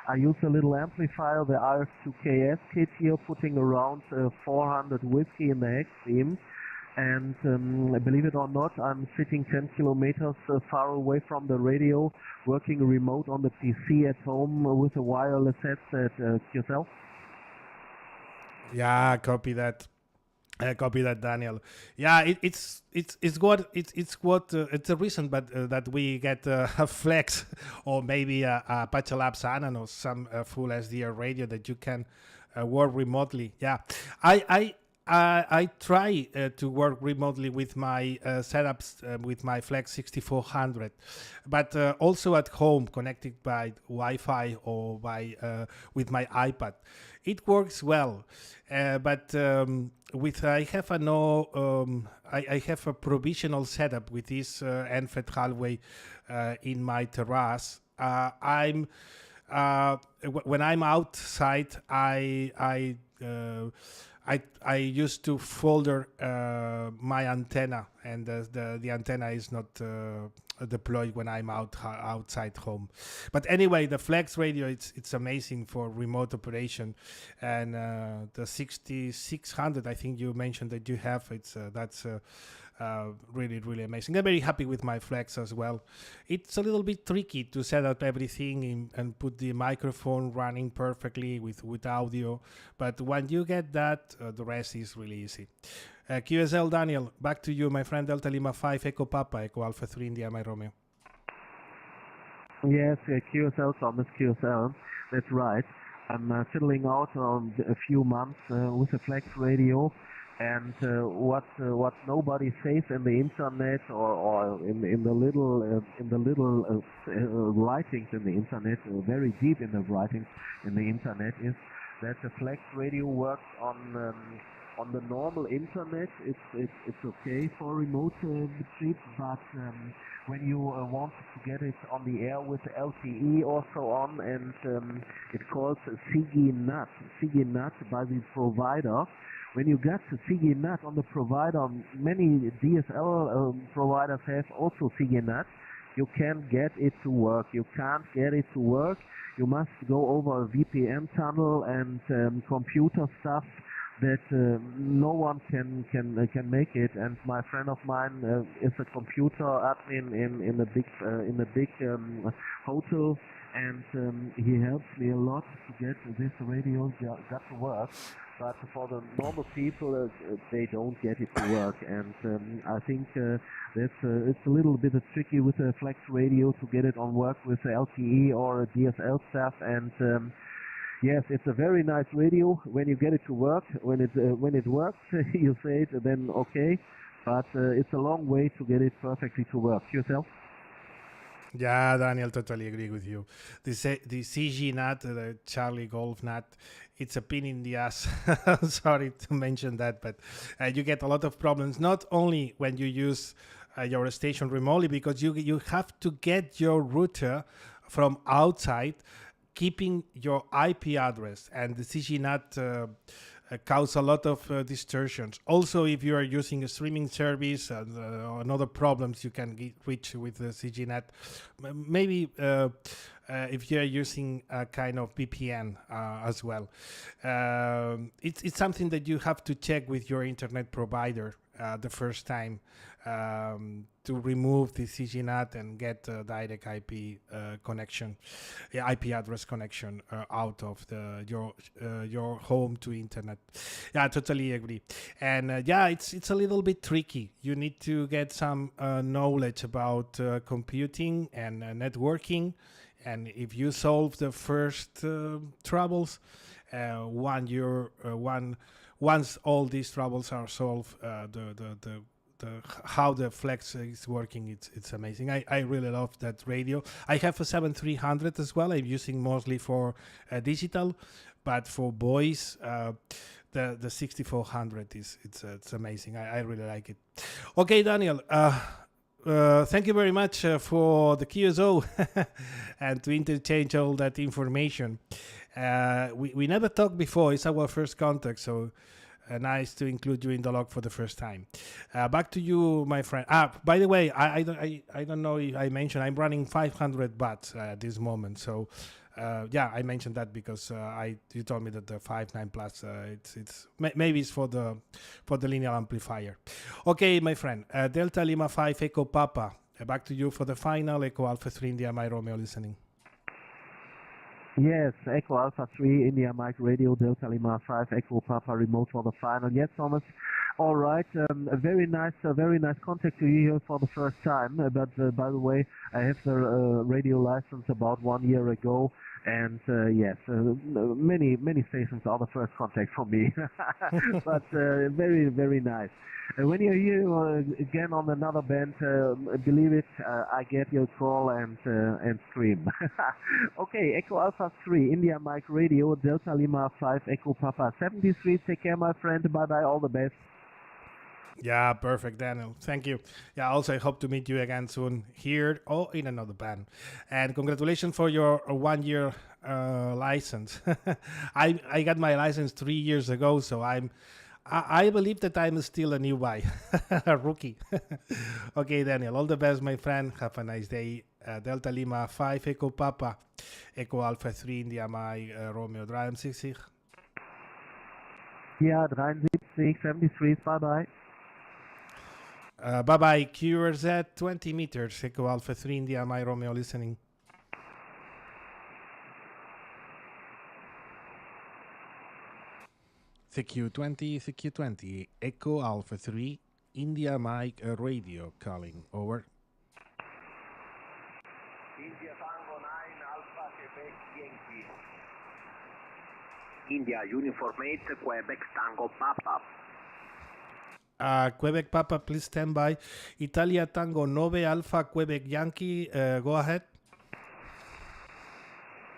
I use a little amplifier, the RS2KS kit here, putting around 400 whiskey in the hex beam. And believe it or not, I'm sitting 10 kilometers far away from the radio, working remote on the PC at home with a wireless headset. Yourself? Yeah, copy that. Copy that, Daniel. Yeah, it's a reason, but that we get a Flex or maybe a Apache Labs Anon or some full SDR radio that you can work remotely. Yeah, I try to work remotely with my setups with my Flex 6400, but also at home connected by Wi-Fi or by with my iPad. It works well, but with I have a provisional setup with this NFET hallway in my terrace. When I'm outside, I used to folder my antenna, and the antenna is not deployed when I'm outside home. But anyway, the Flex radio, it's amazing for remote operation, and the 6600 I think you mentioned that you have, that's really amazing. I'm very happy with my Flex as well. It's a little bit tricky to set up everything and put the microphone running perfectly with audio, but when you get that, the rest is really easy. QSL Daniel, back to you, my friend. Delta Lima 5, Echo Papa, Echo Alpha 3, India, my Romeo. Yes, QSL, Thomas QSL, that's right. I'm fiddling out on a few months with a Flex radio, and what nobody says in the internet or in the little writings in the internet, very deep in the writings in the internet, is that the Flex radio works on the normal internet. It's okay for remote betrieb, but when you want to get it on the air with LTE or so on, and it calls SIGINAT by the provider. When you get to SIGINAT on the provider, many DSL providers have also SIGINAT. You can't get it to work. You can't get it to work. You must go over a VPN tunnel and computer stuff that no one can make it. And my friend of mine is a computer admin in a big hotel, and he helps me a lot to get this radio got to work. But for the normal people, they don't get it to work, and I think it's a little bit tricky with a Flex radio to get it on work with LTE or DSL stuff. And yes, it's a very nice radio when you get it to work. When it works, you say it, then okay. But it's a long way to get it perfectly to work. Yourself? Yeah, Daniel, totally agree with you. The CGNAT, the Charlie Golf NAT, it's a pain in the ass. Sorry to mention that, but you get a lot of problems, not only when you use your station remotely, because you have to get your router from outside, keeping your IP address, and the CGNAT cause a lot of distortions. Also, if you are using a streaming service and other problems you can reach with the CGNAT, maybe if you are using a kind of VPN as well. It's something that you have to check with your internet provider the first time to remove the CGNAT and get a direct IP connection, IP address connection out of your home to internet. Yeah, I totally agree. And yeah, it's a little bit tricky. You need to get some knowledge about computing and networking. And if you solve the first troubles, once all these troubles are solved, how the Flex is working, it's amazing. I really love that radio. I have a 7300 as well. I'm using mostly for digital, but for boys, the 6400 it's amazing. I really like it. Okay, Daniel. Thank you very much for the QSO and to interchange all that information. We never talked before. It's our first contact, so nice to include you in the log for the first time. Back to you, my friend. By the way, I don't know if I mentioned I'm running 500 watts at this moment. So yeah, I mentioned that because you told me that the 5.9 plus maybe it's for the linear amplifier. Okay, my friend. Delta Lima 5 Echo Papa. Back to you for the final. Echo Alpha 3 India My Romeo listening. Yes, Echo Alpha 3, India Mike Radio, Delta Lima 5, Echo Papa remote for the final. Yes, Thomas. All right, a very nice contact to you here for the first time. But by the way, I have the radio license about 1 year ago, and yes, many stations are the first contact for me. But very nice. When you're here again on another band, believe it, I get your call and scream. Okay, Echo Alpha 3, India Mike Radio, Delta Lima 5, Echo Papa 73. Take care, my friend. Bye bye. All the best. Yeah, perfect, Daniel. Thank you. Yeah, also I hope to meet you again soon here or in another band. And congratulations for your 1 year license. I got my license 3 years ago, so I believe that I'm still a new guy, a rookie. Okay, Daniel, all the best, my friend. Have a nice day. Delta Lima 5, Echo Papa, Echo Alpha 3, India My Romeo 63. Ja, 73, 73, bye-bye. Bye-bye, QRZ 20 meters, Echo Alpha 3, India My Romeo listening. CQ20, Echo Alpha 3, India Mike Radio calling, over. India Tango 9, Alpha Quebec Yankee. India Uniform 8, Quebec Tango Papa. Quebec Papa, please stand by. Italia Tango 9, Alpha Quebec Yankee, go ahead.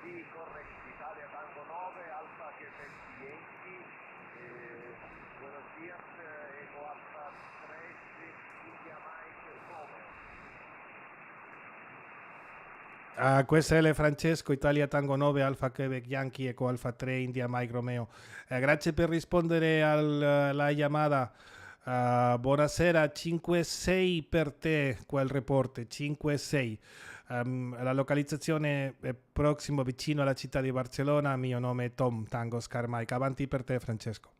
Sí, correcto. Italia Tango 9, Alpha Quebec Yankee. Buenos días, Eco Alpha 3, India Mike Romeo. QSL Francesco, Italia Tango 9, Alfa Quebec Yankee, Eco Alfa 3, India Mike Romeo. Grazie per rispondere alla chiamata. Buonasera, 5-6 per te, quel report, 5-6. La localizzazione è prossimo, vicino alla città di Barcellona. Mio nome è Tom Tango Oscar Mike. Avanti per te, Francesco.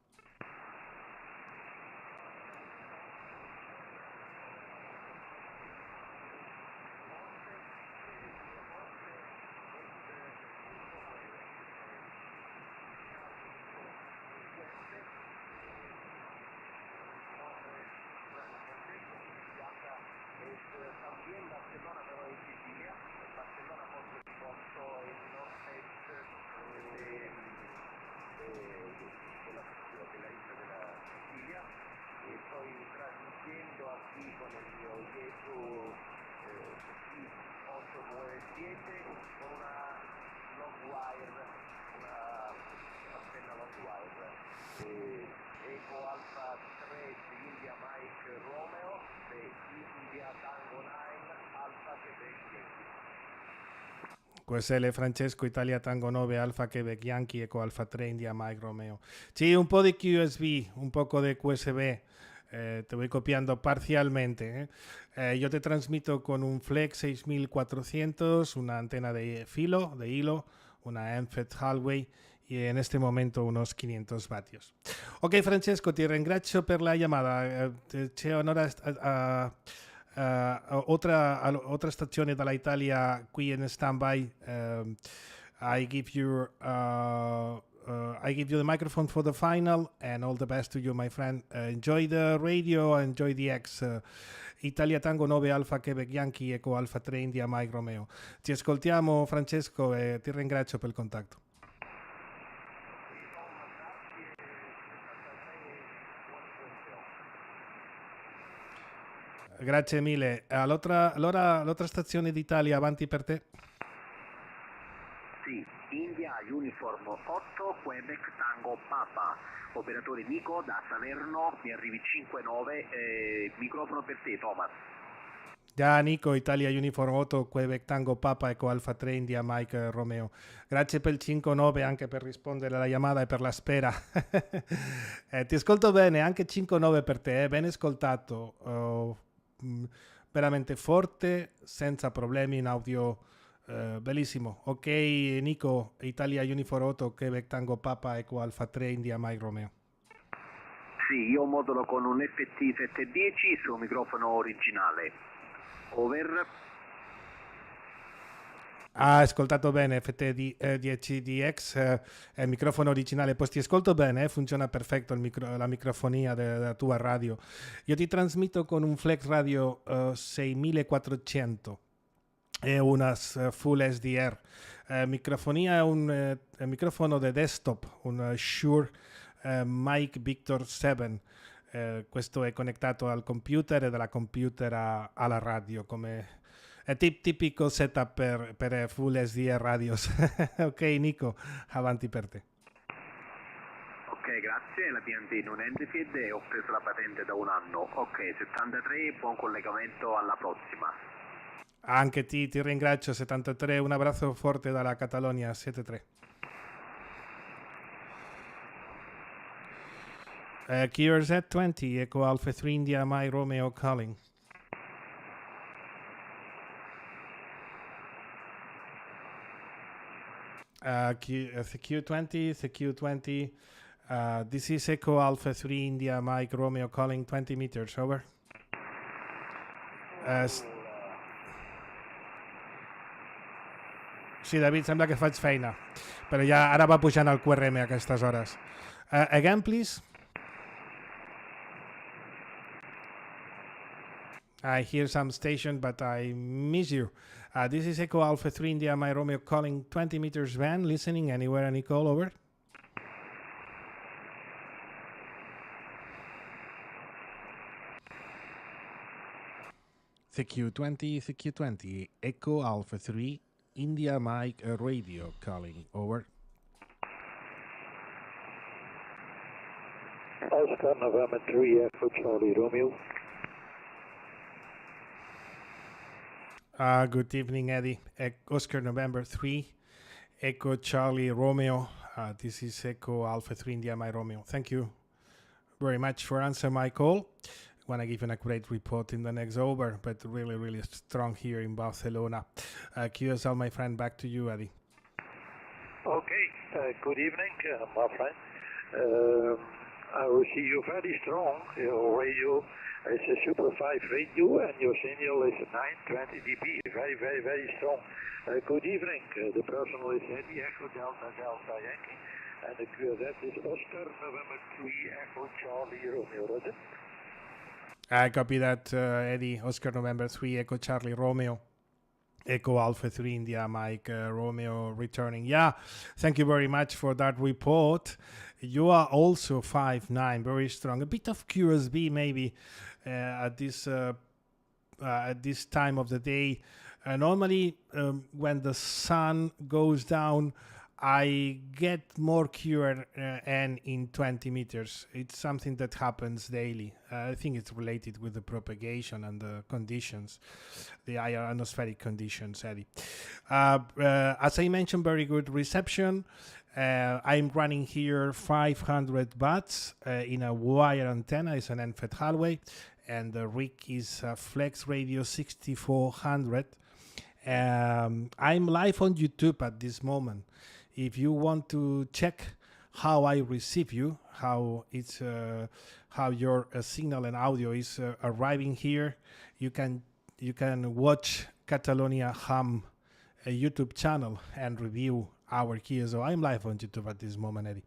QSL Francesco, Italia Tango 9, Alfa Quebec Yankee, Eco Alfa 3, India Mike Romeo. Sí, un poco de QSB, un poco de QSB. Te voy copiando parcialmente. Yo te transmito con un Flex 6400, una antena de hilo, una MFET Hallway y en este momento unos 500 vatios. Ok, Francesco, ti ringrazio per la chiamata. C'è onora otra stazione dall'Italia qui in standby. I give you the microphone for the final and all the best to you, my friend. Enjoy the radio, enjoy the X. Italia Tango 9 Alfa Quebec Yankee Eco Alfa 3 India Mike Romeo. Ti ascoltiamo, Francesco, e ti ringrazio per il contatto. Grazie mille. L'altra stazione d'Italia, avanti per te. Sì, India Uniform 8, Quebec Tango Papa. Operatore Nico da Salerno, mi arrivi 5-9, microfono per te Thomas. Già Nico, Italia Uniform 8, Quebec Tango Papa, Eco Alfa 3, India Mike Romeo. Grazie per il 5-9 anche per rispondere alla chiamata e per la spera. Ti ascolto bene, anche 5-9 per te, ben ascoltato, veramente forte, senza problemi in audio, bellissimo. Ok Nico, Italia Uniform 8, Quebec Tango Papa, Eco Alfa 3, India Mike Romeo. Sì, io modulo con un FT710 su microfono originale. Over. Ha ascoltato bene FT10DX, microfono originale, poi ti ascolto bene, funziona perfetto la microfonia della tua radio. Io ti trasmetto con un Flex Radio 6400 e una Full SDR. Microfonia è un microfono di desktop, un Shure Mic Victor 7. Questo è connettato al computer e dalla computer alla radio, come è tipico setup per Full SDR radios. Ok Nico, avanti per te. Ok, grazie, la PNT non Enfield e ho preso la patente da un anno. Ok, 73, buon collegamento, alla prossima. Anche ti ringrazio, 73, un abbraccio forte dalla Catalogna, 73. QRZ 20, Echo Alpha 3 India, My Romeo calling. CQ20, this is Echo Alpha 3 India, Mike Romeo calling 20 meters, over. Sí, David, sembla que faig feina, però ja ara va pujant al QRM a aquestes hores. Again, please. I hear some station, but I miss you. This is Echo Alpha 3 India, my Romeo calling 20 meters van, listening anywhere, any call, over. CQ20, Echo Alpha 3, India Mike Radio calling, over. Oscar November 3, Echo Charlie Romeo. Good evening, Eddie. Oscar November 3, Echo Charlie Romeo. This is Echo Alpha 3 India, my Romeo. Thank you very much for answering my call. I want to give an accurate report in the next over, but really, really strong here in Barcelona. QSL, my friend, back to you, Eddie. Okay, good evening, my friend. I will see you very strong. Your radio is a Super 5 radio, and your signal is 920 dB. Very, very, very strong. Good evening. The personal is Eddie, Echo Delta Delta Yankee, and the QSZ is Oscar November 3, Echo Charlie Romeo. Roger. I copy that, Eddie. Oscar November 3, Echo Charlie Romeo. Echo Alpha 3 India, Mike Romeo returning. Yeah, thank you very much for that report. You are also 5'9", very strong. A bit of QSB maybe at this time of the day. Normally, when the sun goes down, I get more QRN in 20 meters. It's something that happens daily. I think it's related with the propagation and the conditions, the ionospheric conditions, Eddie. As I mentioned, very good reception. I'm running here 500 watts in a wire antenna. It's an NFET hallway, and the rig is Flex Radio 6400. I'm live on YouTube at this moment. If you want to check how I receive you, how it's how your signal and audio is arriving here, you can watch Catalonia Ham YouTube channel and review our QSO. I'm live on YouTube at this moment, Eddie.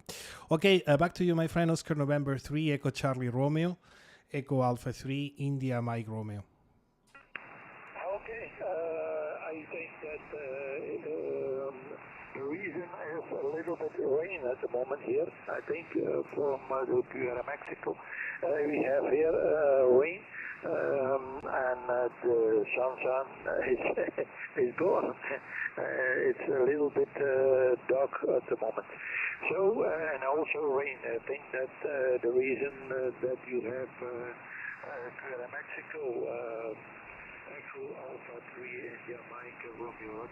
Okay, back to you, my friend. Oscar November 3, Echo Charlie Romeo, Echo Alpha 3, India Mike Romeo. Okay, I think that the reason is a little bit rain at the moment here. I think from the QRM Mexico, we have here rain. and the sunshine is gone. It's a little bit dark at the moment. So, and also rain. I think that the reason that you have Mexico Echo Alpha 3 India Mike Romeo.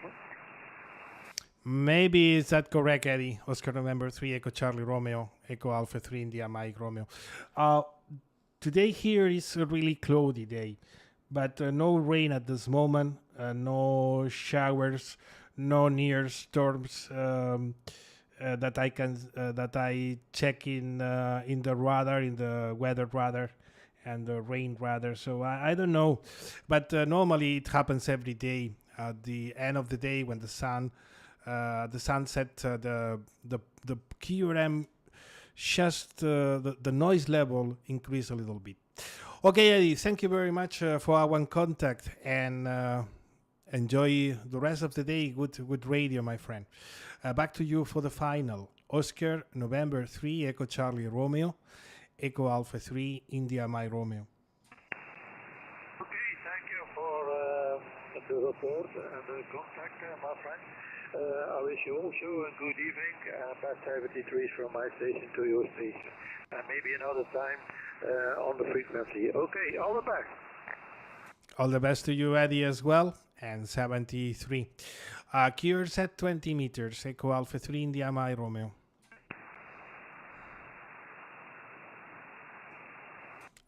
Maybe is that correct, Eddie? Oscar November 3 Echo Charlie Romeo Echo Alpha 3 India Mike Romeo. Today here is a really cloudy day, but no rain at this moment, no showers, no near storms that I check in the radar, in the weather radar, and the rain radar. So I don't know, but normally it happens every day at the end of the day when the sunset, the QRM, just the noise level increase a little bit. Okay, Eddie, thank you very much for our contact, and enjoy the rest of the day. Good radio, my friend. Back to you for the final. Oscar November 3 Echo Charlie Romeo Echo Alpha 3 India Mike Romeo. Okay, thank you for the report and the contact, my friend. I wish you also a good evening and best 73s from my station to your station. And maybe another time on the frequency. Okay, all the best. All the best to you, Eddie, as well. And 73. Cures at 20 meters. Echo Alpha 3 India Mike Romeo.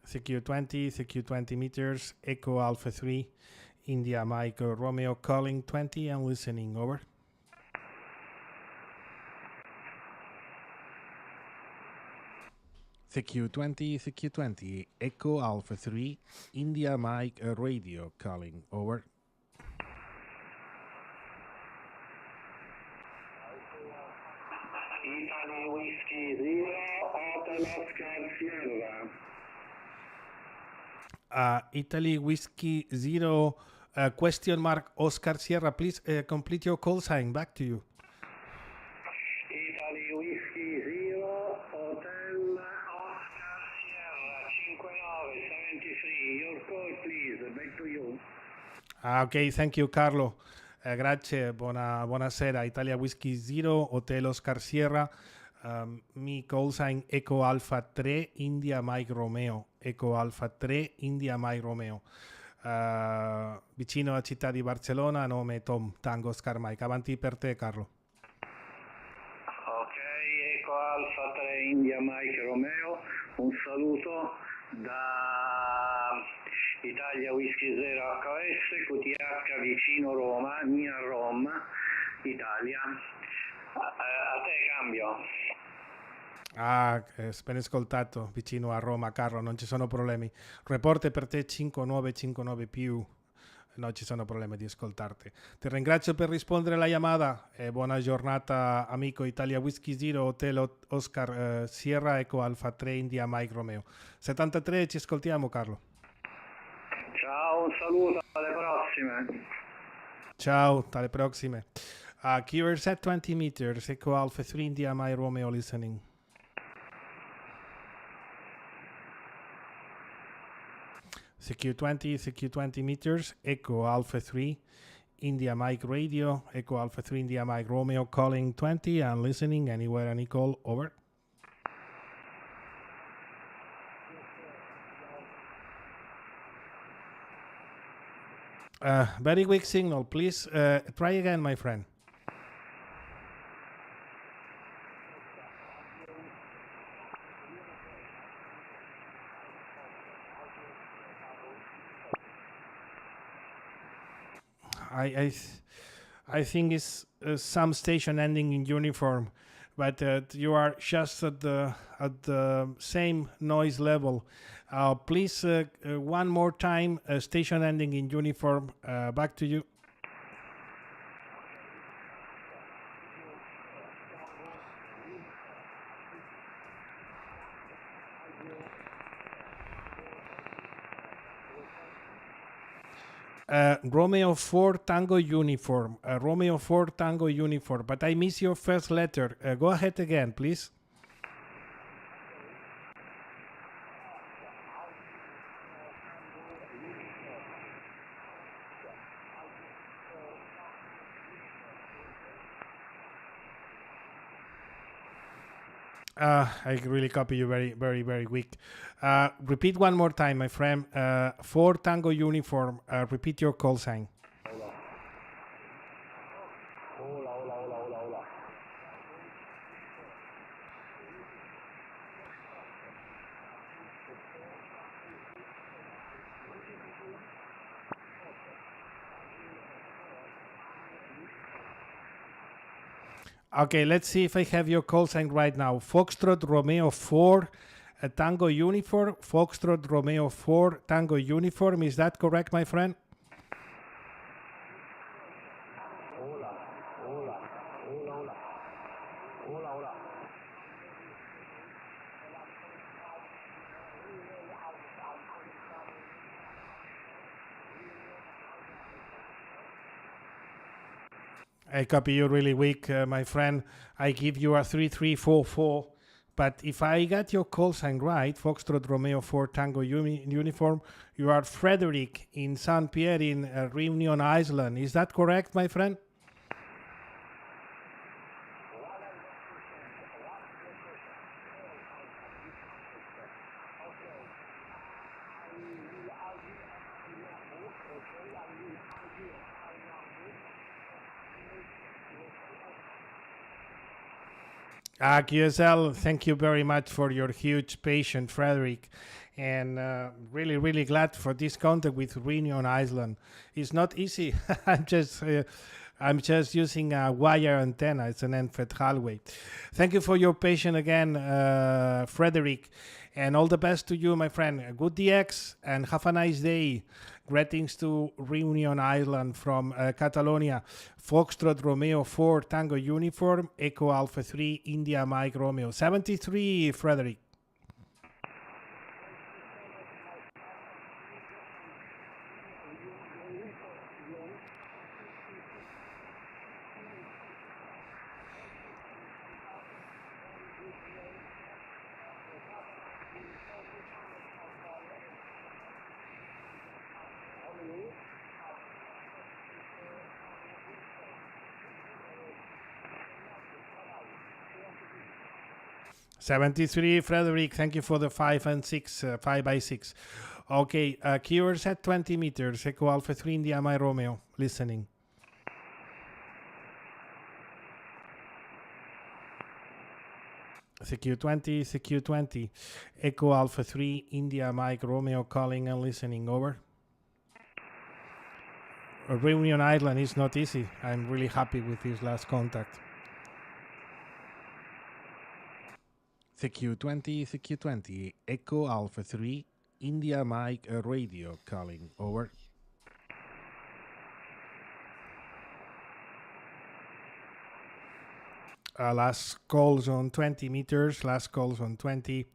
CQ 20 meters. Echo Alpha 3 India Mike Romeo calling 20 and listening. Over. CQ20, Echo Alpha 3, India Mike Radio calling, over. Italy Whiskey 0, Hotel Oscar Sierra. Italy Whiskey 0, question mark Oscar Sierra, please complete your call sign, back to you. Italy Whiskey 0, Hotel Oscar Sierra, 5973. Your call, please. Back to you. Ok, thank you, Carlo. Grazie, buonasera. Italia Whiskey 0, Hotel Oscar Sierra. Mi call sign Echo Alpha 3, India Mike Romeo. Echo Alpha 3, India Mike Romeo. Vicino alla città di Barcellona, nome Tom, Tango Oscar Mike. Avanti per te, Carlo. Eco Alfa 3 India Mike Romeo, un saluto da Italia Whisky 0 HS, QTH vicino Roma, near Roma, Italia. A te cambio. Ben ascoltato, vicino a Roma, Carlo, non ci sono problemi. Reporte per te 5959 più. Non ci sono problemi di ascoltarti. Ti ringrazio per rispondere alla chiamata e buona giornata, amico. Italia Whisky 0 Hotel Oscar Sierra Eco Alfa 3 India Mike Romeo. 73, ci ascoltiamo, Carlo. Ciao, un saluto, alle prossime. Ciao, alle prossime. QRZ at 20 meters, Eco Alpha 3 India Mike Romeo listening. CQ20 meters, Echo Alpha 3, India Mike Radio, Echo Alpha 3, India Mike Romeo calling 20 and listening anywhere, any call, over. Very weak signal, please try again, my friend. I think it's some station ending in uniform, but you are just at the same noise level. Please, one more time, station ending in uniform. Back to you. Romeo 4 Tango Uniform. Romeo 4 Tango Uniform. But I miss your first letter. Go ahead again, please. I really copy you very, very, very weak. Repeat one more time, my friend. 4 Tango Uniform. Repeat your call sign. Hola, hola, hola, hola, hola. Okay, let's see if I have your call sign right now. Foxtrot Romeo 4 Tango Uniform. Foxtrot Romeo 4 Tango Uniform. Is that correct, my friend? Hola, hola, hola, hola. Hola, hola. I copy you really weak, my friend. I give you a 3344. But if I got your call sign right, Foxtrot Romeo 4 Tango Uniform, you are Frederick in St. Pierre in Reunion Island. Is that correct, my friend? QSL, thank you very much for your huge patience, Frederick. And really, really glad for this contact with Reunion Island. It's not easy. I'm just using a wire antenna. It's an NFET hallway. Thank you for your patience again, Frederick. And all the best to you, my friend. Good DX and have a nice day. Greetings to Reunion Island from Catalonia. Foxtrot Romeo 4 Tango Uniform, Echo Alpha 3 India Mike Romeo 73, Frederick. $73, Frederick. Thank you for the 5 and 6, 5 by 6. Okay, Cures at 20 meters, Echo Alpha 3 India My Romeo, listening. CQ20, CQ20, Echo Alpha 3 India Mike Romeo calling and listening, over. Reunion Island is not easy. I'm really happy with this last contact. CQ20, CQ20, Echo Alpha 3, India Mike Radio calling, over. Last calls on 20 meters, last calls on 20,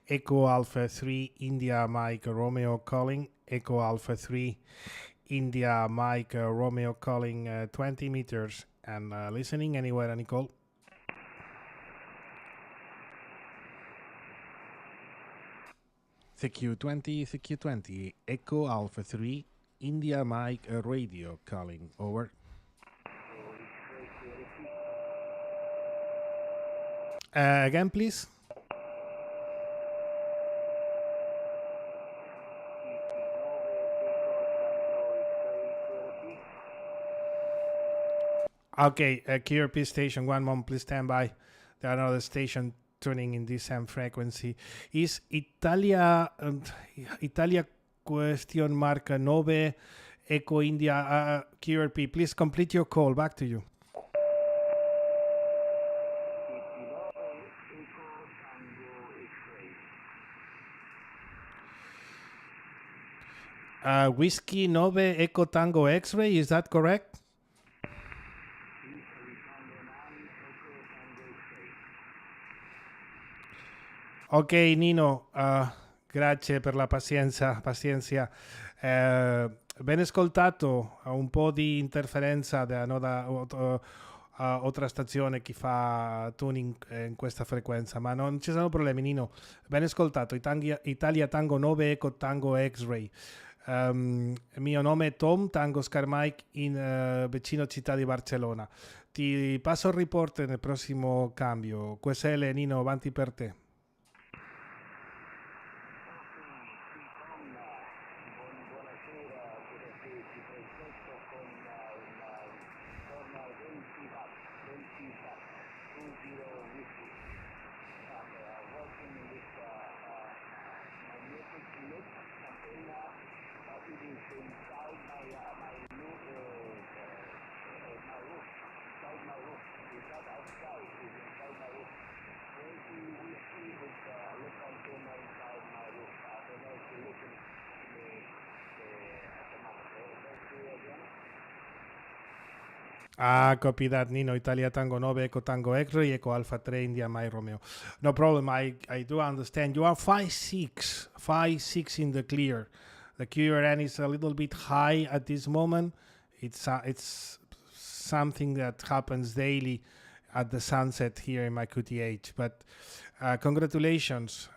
Echo Alpha 3, India Mike Romeo calling, Echo Alpha 3, India Mike Romeo calling 20 meters and listening anywhere, any call? CQ20, CQ20, Echo Alpha 3, India Mike Radio calling, over. Again, please. Okay, QRP station 1 moment, please stand by. There are another station tuning in this same frequency. Is Italia question mark 9 Echo India QRP. Please complete your call. Back to you. Whiskey 9 Echo Tango X-ray, is that correct? Ok Nino, grazie per la pazienza. Ben ascoltato, un po' di interferenza da altra stazione che fa tuning in questa frequenza, ma non ci sono problemi Nino. Ben ascoltato, Italia Tango 9 Eco Tango X-Ray. Mio nome è Tom, Tango Scar Mike in vicino città di Barcellona. ti passo il report nel prossimo cambio. QSL Nino, avanti per te. Copy that, Nino. Italia Tango 9, Eco Tango X-Ray, Eco Alpha 3, India Mike Romeo. No problem. I do understand. You are 5'6" in the clear. The QRN is a little bit high at this moment. It's something that happens daily at the sunset here in my QTH. But congratulations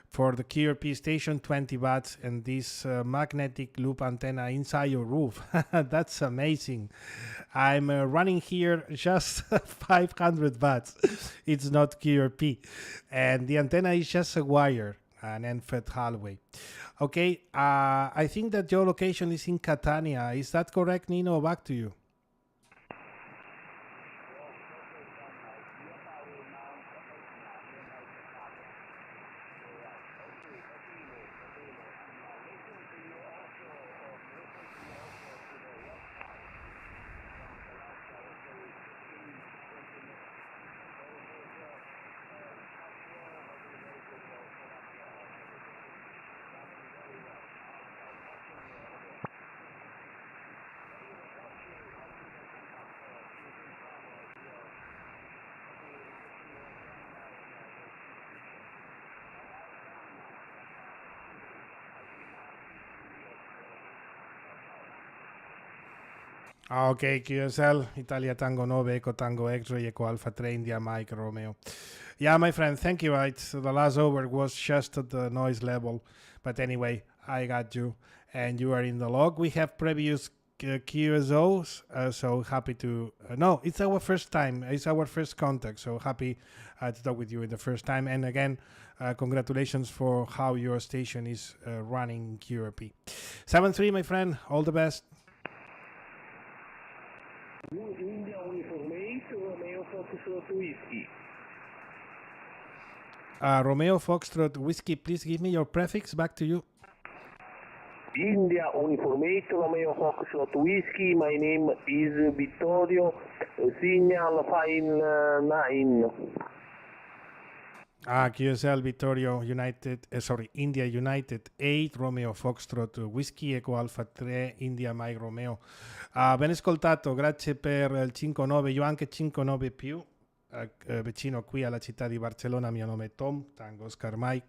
for the QRP station, 20 watts, and this magnetic loop antenna inside your roof. That's amazing. I'm running here just 500 watts. It's not QRP. And the antenna is just a wire, an end-fed hallway. Okay, I think that your location is in Catania. Is that correct, Nino? Back to you. Okay, QSL, Italia Tango 9, Eco Tango X-Ray, Eco Alpha 3, India Mike Romeo. Yeah, my friend, thank you. The last over was just at the noise level. But anyway, I got you. And you are in the log. We have previous QSOs, so happy to... no, it's our first time. It's our first contact, so happy to talk with you in the first time. And again, congratulations for how your station is running QRP. 7-3, my friend, all the best. India Uniformate, Romeo Foxtrot Whiskey. Romeo Foxtrot Whiskey, please give me your prefix. Back to you. India Uniformate, Romeo Foxtrot Whiskey. My name is Vittorio Signal 59. QSL Vittorio United, India United 8, Romeo Foxtrot Whiskey, Eco Alpha 3, India Mike Romeo. Ben ascoltato, grazie per il 5-9, io anche 5-9 più, vicino qui alla città di Barcellona. Mio nome è Tom, Tango Oscar Mike.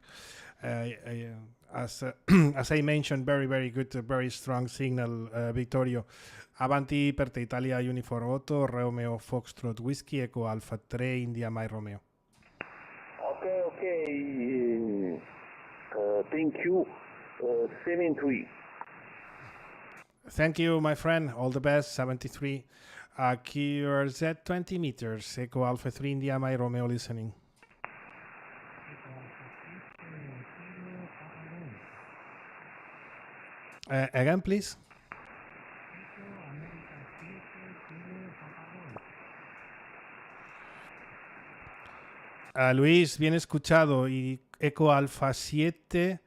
As I mentioned, very good, very strong signal, Vittorio. Avanti per te, Italia Uniform 8, Romeo Foxtrot Whiskey, Eco Alpha 3, India Mike Romeo. Okay. Thank you. 7-3. Thank you, my friend. All the best. 73. QRZ 20 meters. Eco Alpha 3 India, my Romeo listening. Again, please. Luis, bien escuchado. Y Eco Alpha 7,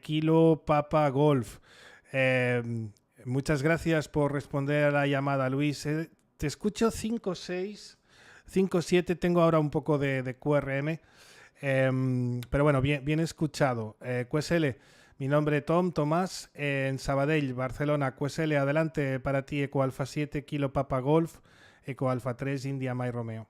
Kilo Papa Golf. Muchas gracias por responder a la llamada, Luis. Te escucho 5-6, 5-7. Tengo ahora un poco de QRM. Pero bueno, bien escuchado. QSL, mi nombre es Tomás, en Sabadell, Barcelona. QSL, adelante para ti, Eco Alpha 7, Kilo Papa Golf, Eco Alpha 3, India Mike Romeo.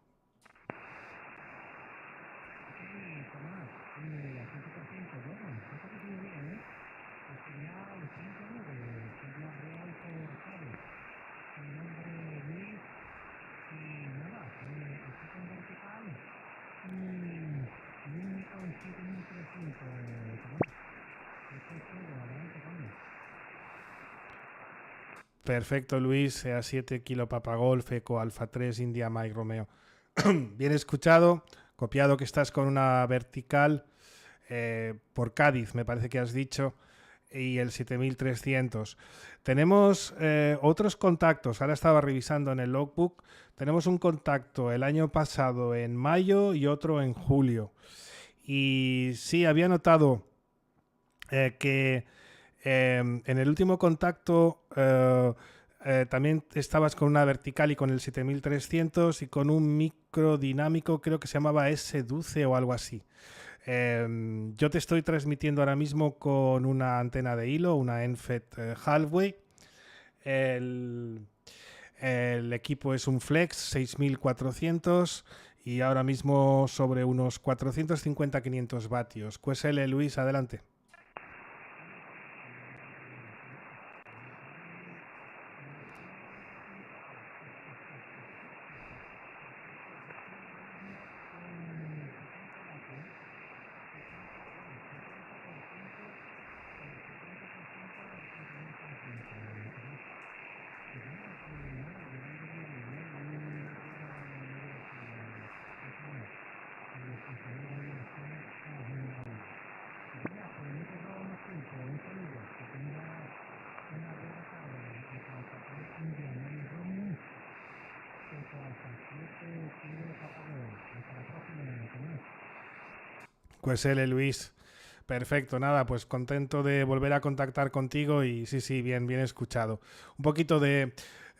Perfecto, Luis. EA7 Kilo Papa Golf, Eco Alfa 3, India Mike Romeo. Bien escuchado, copiado que estás con una vertical por Cádiz, me parece que has dicho, y el 7300. Tenemos otros contactos. Ahora estaba revisando en el logbook. Tenemos un contacto el año pasado en mayo y otro en julio. Y sí, había notado que en el último contacto también estabas con una vertical y con el 7300 y con un micro dinámico, creo que se llamaba S12 o algo así. Yo te estoy transmitiendo ahora mismo con una antena de hilo, una Enfet Halfway. El equipo es un Flex 6400 y ahora mismo sobre unos 450-500 vatios. QSL, Luis, adelante. QSL, Luis. Perfecto, nada, pues contento de volver a contactar contigo y sí, bien escuchado. Un poquito de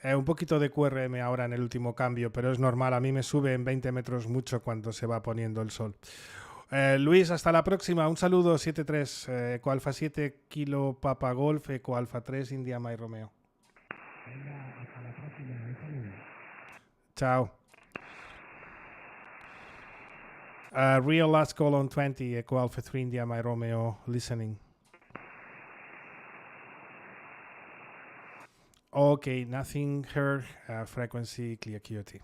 QRM ahora en el último cambio, pero es normal, a mí me sube en 20 metros mucho cuando se va poniendo el sol. Luis, hasta la próxima, un saludo, 73, Eco Alfa 7, Kilo Papa Golf, Eco Alfa 3, India Mike Romeo. Hasta la próxima, un saludo. Chao. Real last call on 20, Eco Alpha 3 India, my Romeo, listening. Okay, nothing heard, frequency, clear QT.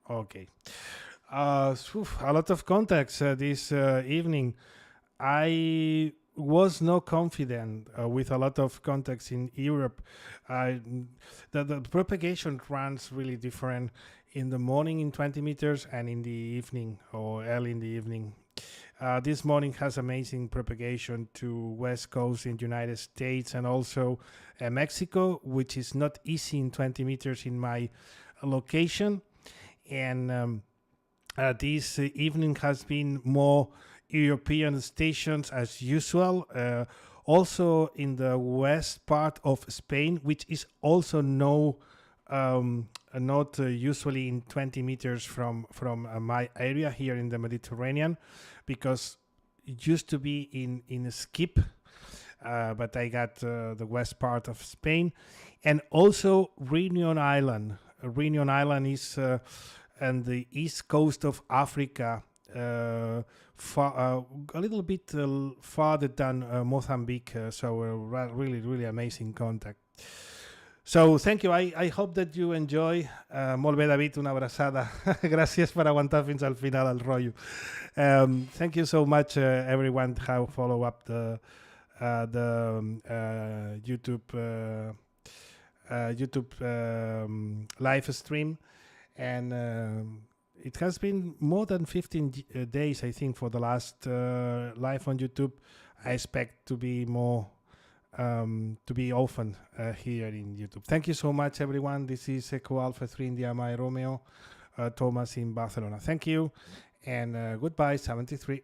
Okay. A lot of contacts this evening. I was not confident with a lot of contacts in Europe. The propagation runs really different in the morning in 20 meters and in the evening or early in the evening. This morning has amazing propagation to West Coast in United States and also Mexico, which is not easy in 20 meters in my location. And this evening has been more European stations as usual, also in the west part of Spain, which is also not usually in 20 meters from my area here in the Mediterranean, because it used to be in a skip, but I got the west part of Spain, and also Reunion Island. Reunion Island is on the east coast of Africa, a little bit farther than Mozambique, so really amazing contact. So thank you, I hope that you enjoy. Molt bé, David, una abraçada. Gràcies per aguantar fins al final el rotllo. Thank you so much, everyone, who follow up the YouTube live stream. And it has been more than 15 days, I think, for the last live on YouTube. I expect to be more, to be often here in YouTube. Thank you so much, everyone. This is Eco Alpha 3 India, my Romeo, Thomas in Barcelona. Thank you, and goodbye, 73.